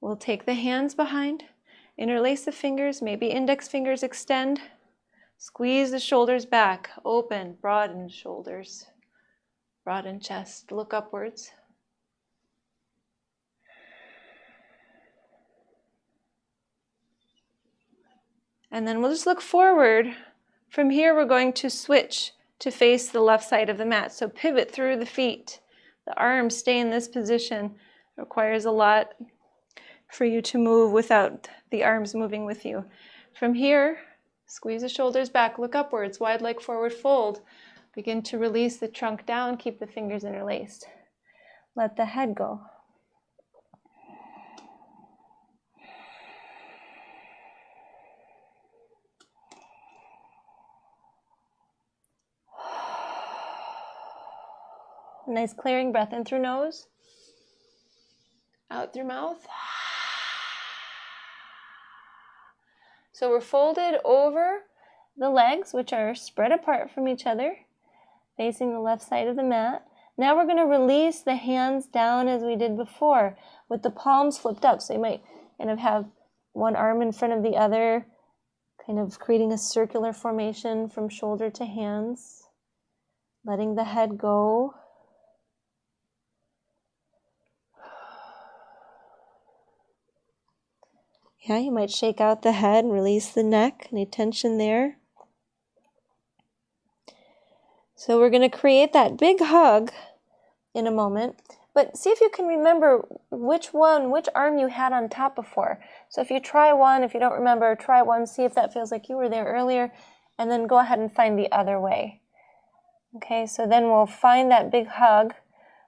We'll take the hands behind, interlace the fingers, maybe index fingers extend, squeeze the shoulders back, open, broaden shoulders, broaden chest, look upwards. And then we'll just look forward. From here, we're going to switch to face the left side of the mat. So pivot through the feet. The arms stay in this position. It requires a lot for you to move without the arms moving with you. From here, squeeze the shoulders back, look upwards, wide leg forward fold. Begin to release the trunk down, keep the fingers interlaced. Let the head go. Nice clearing breath in through nose, out through mouth. So we're folded over the legs, which are spread apart from each other, facing the left side of the mat. Now we're going to release the hands down as we did before, with the palms flipped up. So you might kind of have one arm in front of the other, kind of creating a circular formation from shoulder to hands, letting the head go. Yeah, you might shake out the head and release the neck, any tension there. So we're going to create that big hug in a moment, but see if you can remember which arm you had on top before. So if you try one, if you don't remember, try one, see if that feels like you were there earlier, and then go ahead and find the other way. Okay, so then we'll find that big hug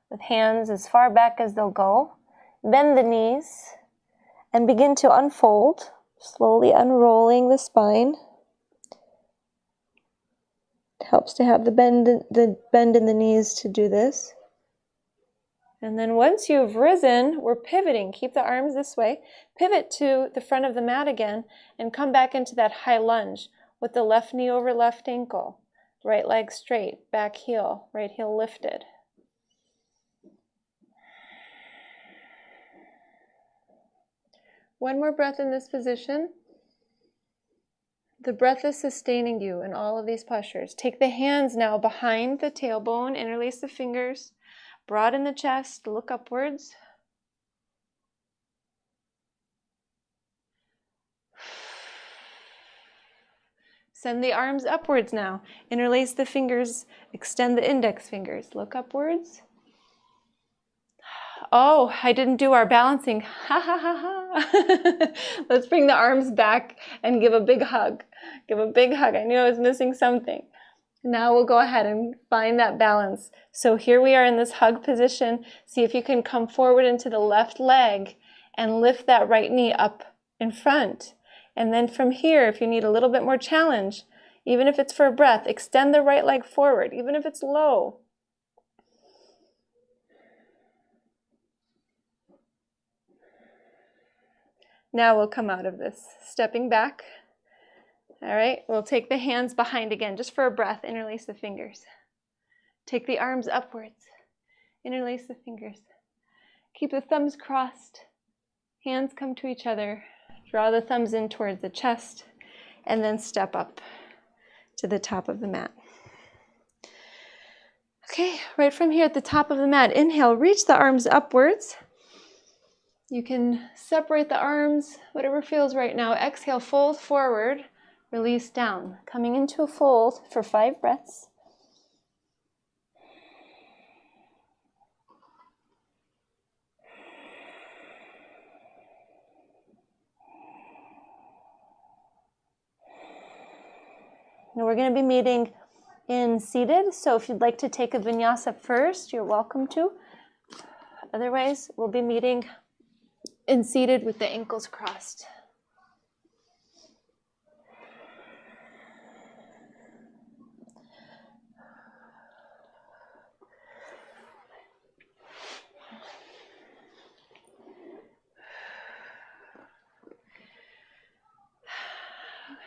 with hands as far back as they'll go. Bend the knees. And begin to unfold, slowly unrolling the spine. It helps to have the bend in the knees to do this. And then once you've risen, we're pivoting. Keep the arms this way. Pivot to the front of the mat again and come back into that high lunge with the left knee over left ankle. Right leg straight, back heel, right heel lifted. One more breath in this position. The breath is sustaining you in all of these postures. Take the hands now behind the tailbone, interlace the fingers, broaden the chest, look upwards. Send the arms upwards now. Interlace the fingers, extend the index fingers, look upwards. Oh, I didn't do our balancing. Ha ha ha ha. Let's bring the arms back and give a big hug. Give a big hug. I knew I was missing something. Now we'll go ahead and find that balance. So here we are in this hug position. See if you can come forward into the left leg and lift that right knee up in front. And then from here, if you need a little bit more challenge, even if it's for a breath, extend the right leg forward, even if it's low. Now we'll come out of this, stepping back. All right, we'll take the hands behind again, just for a breath, interlace the fingers. Take the arms upwards, interlace the fingers. Keep the thumbs crossed, hands come to each other. Draw the thumbs in towards the chest, and then step up to the top of the mat. Okay, right from here at the top of the mat, inhale, reach the arms upwards. You can separate the arms, whatever feels right now. Exhale, fold forward, release down. Coming into a fold for 5 breaths. Now we're going to be meeting in seated, so if you'd like to take a vinyasa first, you're welcome to. Otherwise, we'll be meeting in seated with the ankles crossed.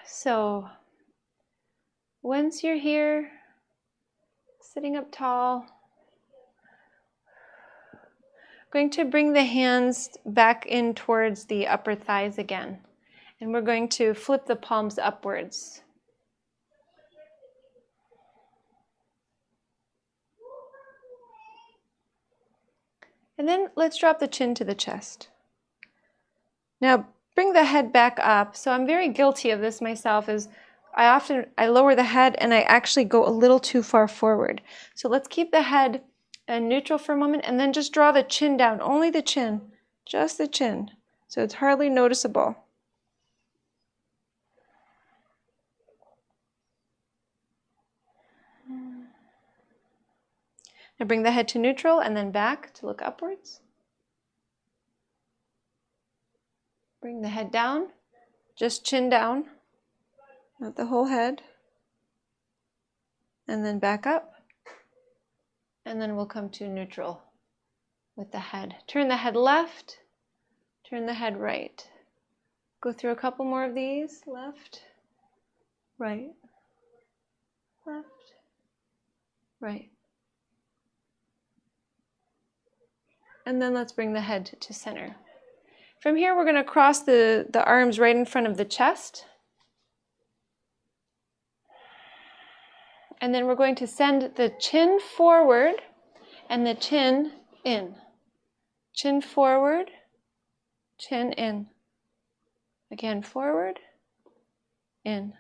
So, once you're here, sitting up tall, going to bring the hands back in towards the upper thighs again. And we're going to flip the palms upwards. And then let's drop the chin to the chest. Now bring the head back up. So I'm very guilty of this myself, is I lower the head and I actually go a little too far forward. So let's keep the head neutral for a moment and then just draw the chin down, only the chin, just the chin. So it's hardly noticeable. Now bring the head to neutral and then back to look upwards. Bring the head down, just chin down, not the whole head. And then back up. And then we'll come to neutral with the head. Turn the head left, turn the head right. Go through a couple more of these. Left, right, left, right. And then let's bring the head to center. From here, we're going to cross the arms right in front of the chest. And then we're going to send the chin forward and the chin in. Chin forward, chin in. Again, forward, in.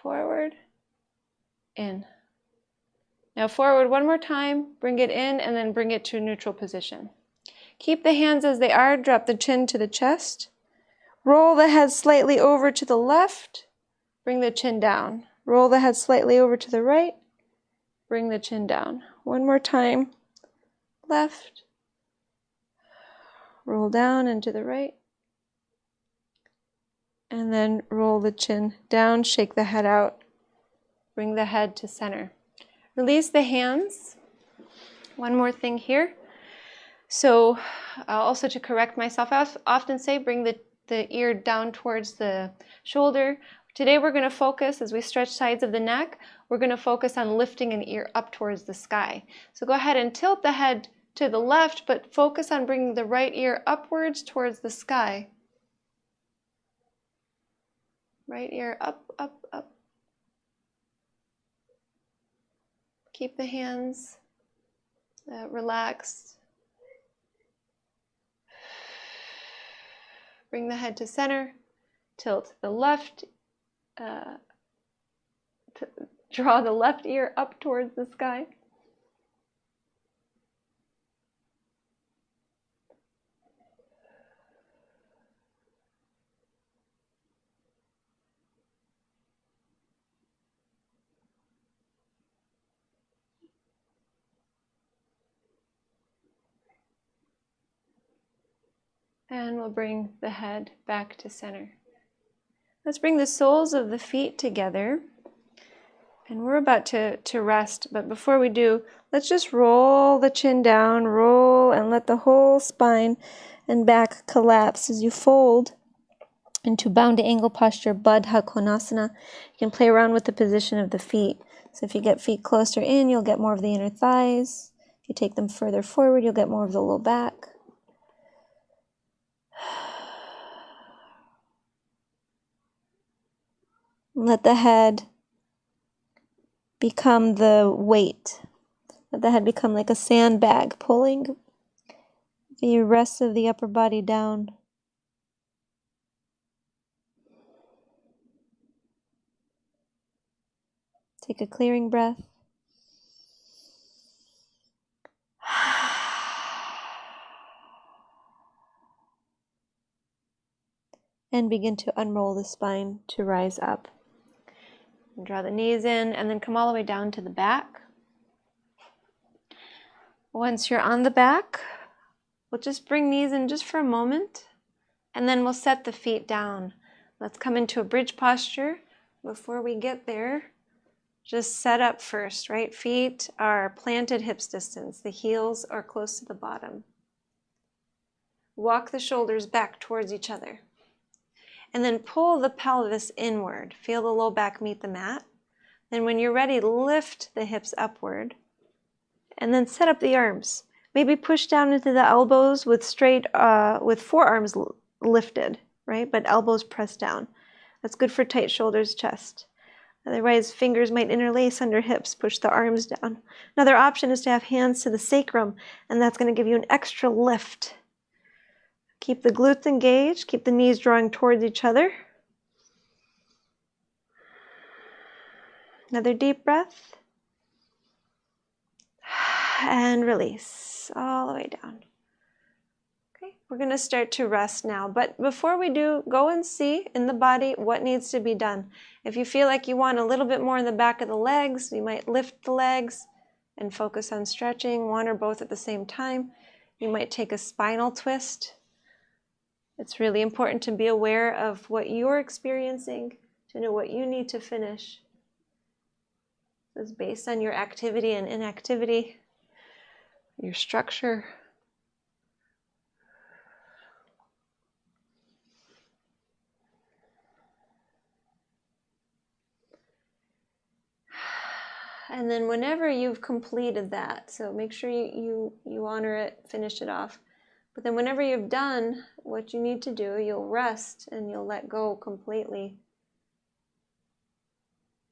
Forward, in. Now forward one more time, bring it in and then bring it to a neutral position. Keep the hands as they are, drop the chin to the chest. Roll the head slightly over to the left, bring the chin down. Roll the head slightly over to the right, bring the chin down. One more time, left, roll down and to the right, and then roll the chin down, shake the head out, bring the head to center. Release the hands. One more thing here. So also to correct myself, I often say bring the ear down towards the shoulder. Today we're going to focus, as we stretch sides of the neck, we're going to focus on lifting an ear up towards the sky. So go ahead and tilt the head to the left, but focus on bringing the right ear upwards towards the sky. Right ear up, up, up. Keep the hands relaxed. Bring the head to center. Tilt the left. Draw the left ear up towards the sky. And we'll bring the head back to center. Let's bring the soles of the feet together. And we're about to rest, but before we do, let's just roll the chin down, roll, and let the whole spine and back collapse as you fold into bound to angle posture, Baddha Konasana. You can play around with the position of the feet. So if you get feet closer in, you'll get more of the inner thighs. If you take them further forward, you'll get more of the low back. Let the head become the weight. Let the head become like a sandbag pulling the rest of the upper body down. Take a clearing breath. And begin to unroll the spine to rise up. Draw the knees in and then come all the way down to the back. Once you're on the back, we'll just bring knees in just for a moment, and then we'll set the feet down. Let's come into a bridge posture. Before we get there, just set up first, right? Feet are planted hips distance. The heels are close to the bottom. Walk the shoulders back towards each other. And then pull the pelvis inward. Feel the low back meet the mat. Then when you're ready, lift the hips upward. And then set up the arms. Maybe push down into the elbows with forearms lifted, right? But elbows pressed down. That's good for tight shoulders, chest. Otherwise, fingers might interlace under hips. Push the arms down. Another option is to have hands to the sacrum, and that's going to give you an extra lift. Keep the glutes engaged. Keep the knees drawing towards each other. Another deep breath. And release all the way down. Okay, we're going to start to rest now. But before we do, go and see in the body what needs to be done. If you feel like you want a little bit more in the back of the legs, you might lift the legs and focus on stretching, one or both at the same time. You might take a spinal twist. It's really important to be aware of what you're experiencing, to know what you need to finish. It's based on your activity and inactivity, your structure. And then whenever you've completed that, so make sure you honor it, finish it off. But then whenever you've done what you need to do, you'll rest and you'll let go completely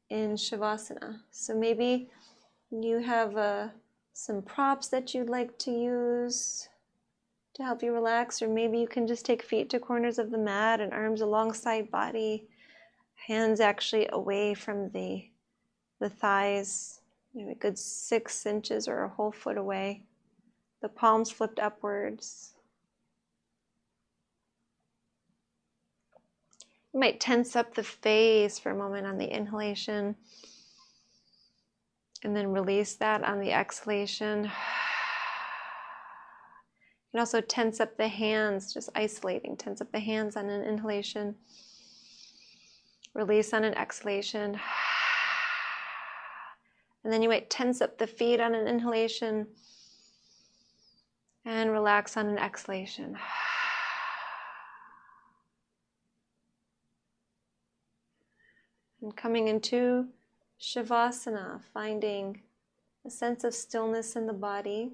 in Shavasana. So maybe you have some props that you'd like to use to help you relax, or maybe you can just take feet to corners of the mat and arms alongside body, hands actually away from the thighs, maybe a good 6 inches or a whole foot away. The palms flipped upwards. You might tense up the face for a moment on the inhalation and then release that on the exhalation. You can also tense up the hands, just isolating. Tense up the hands on an inhalation. Release on an exhalation. And then you might tense up the feet on an inhalation and relax on an exhalation. And coming into Shavasana, finding a sense of stillness in the body.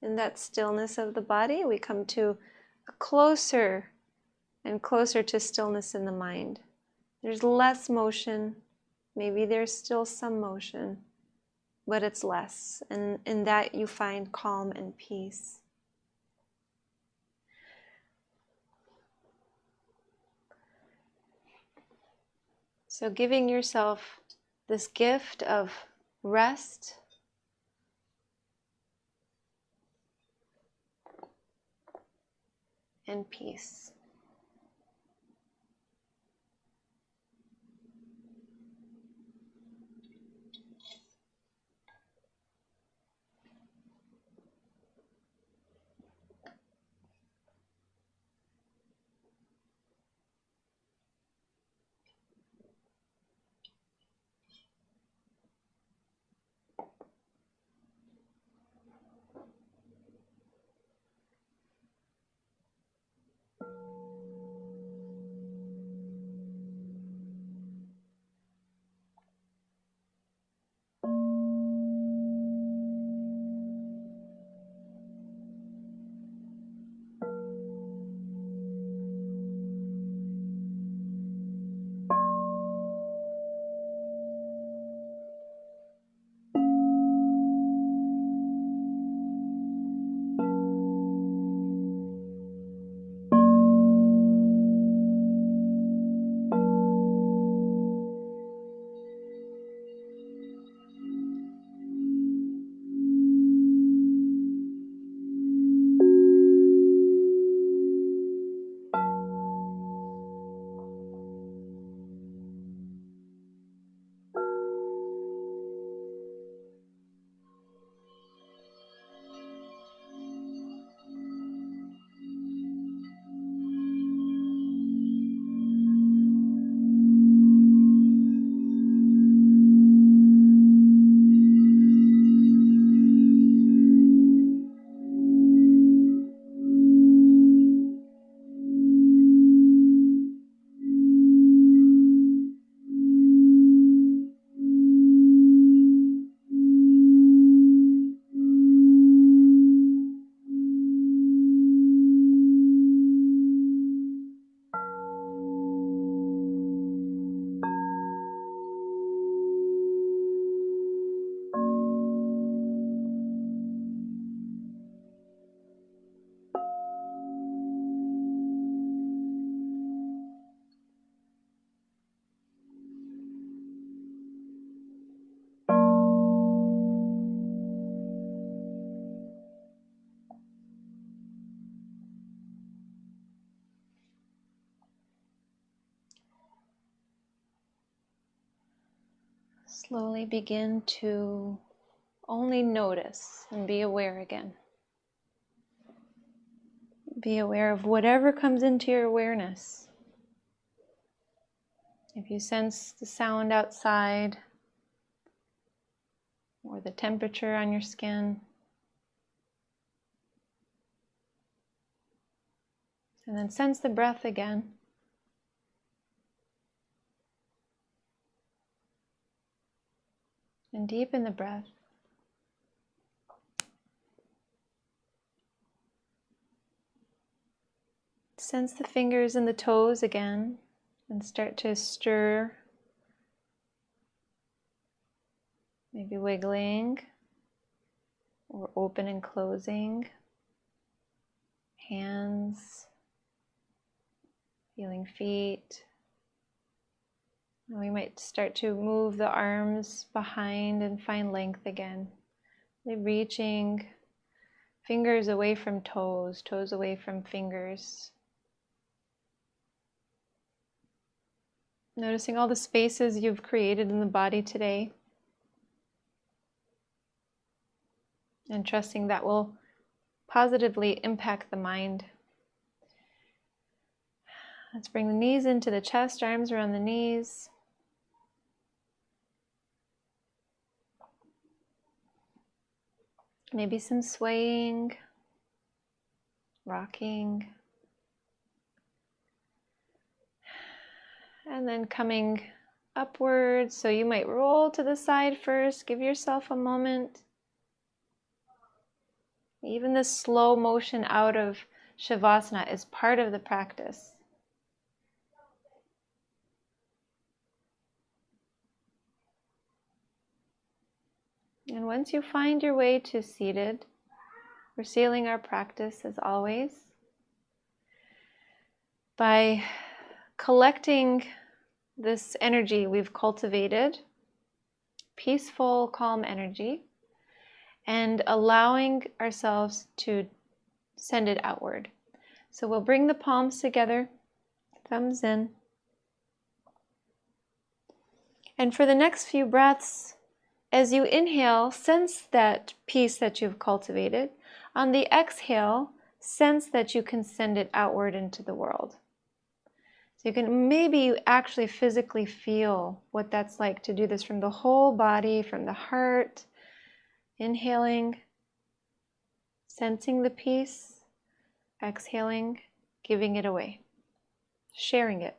In that stillness of the body, we come to a closer and closer to stillness in the mind. There's less motion. Maybe there's still some motion, but it's less. And in that you find calm and peace. So giving yourself this gift of rest and peace. Slowly begin to only notice and be aware again. Be aware of whatever comes into your awareness. If you sense the sound outside or the temperature on your skin, and then sense the breath again. And deepen the breath. Sense the fingers and the toes again and start to stir, maybe wiggling or open and closing. Hands, feeling feet. And we might start to move the arms behind and find length again. Reaching fingers away from toes, toes away from fingers. Noticing all the spaces you've created in the body today. And trusting that will positively impact the mind. Let's bring the knees into the chest, arms around the knees. Maybe some swaying, rocking. And then coming upwards, so you might roll to the side first. Give yourself a moment. Even the slow motion out of Shavasana is part of the practice. And once you find your way to seated, we're sealing our practice as always by collecting this energy we've cultivated, peaceful, calm energy, and allowing ourselves to send it outward. So we'll bring the palms together, thumbs in. And for the next few breaths, as you inhale, sense that peace that you've cultivated. On the exhale, sense that you can send it outward into the world. So you can maybe actually physically feel what that's like to do this from the whole body, from the heart. Inhaling, sensing the peace. Exhaling, giving it away, sharing it.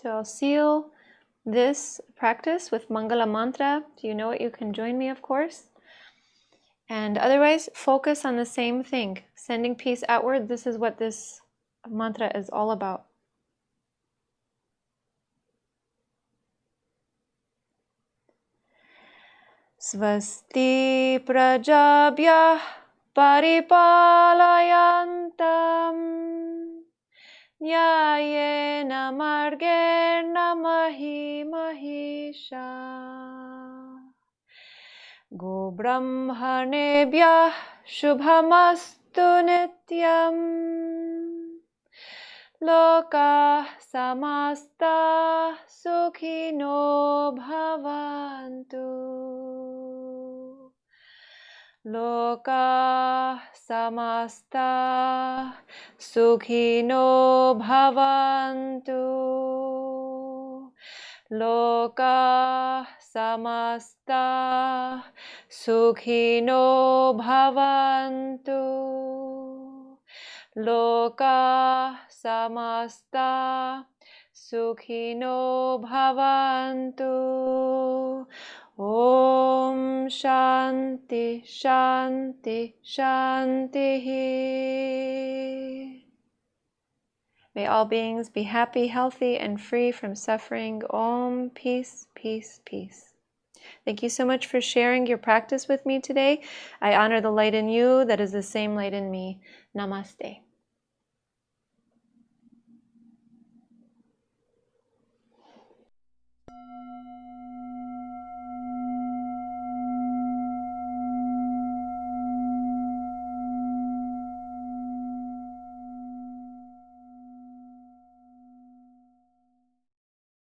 So I'll seal this practice with Mangala Mantra. Do you know it? You can join me, of course. And otherwise, focus on the same thing. Sending peace outward. This is what this mantra is all about. Svasti prajabhyah paripalayantam Nyayena margena mahi mahisha Go brahmanebhyah shubhamastu nityam Loka samasta sukhino bhavantu Loka samasta sukhino bhavantu Loka samasta sukhino bhavantu Loka samasta sukhino bhavantu Om Shanti Shanti Shanti. May all beings be happy, healthy, and free from suffering. Om, peace, peace, peace. Thank you so much for sharing your practice with me today. I honor the light in you that is the same light in me. Namaste.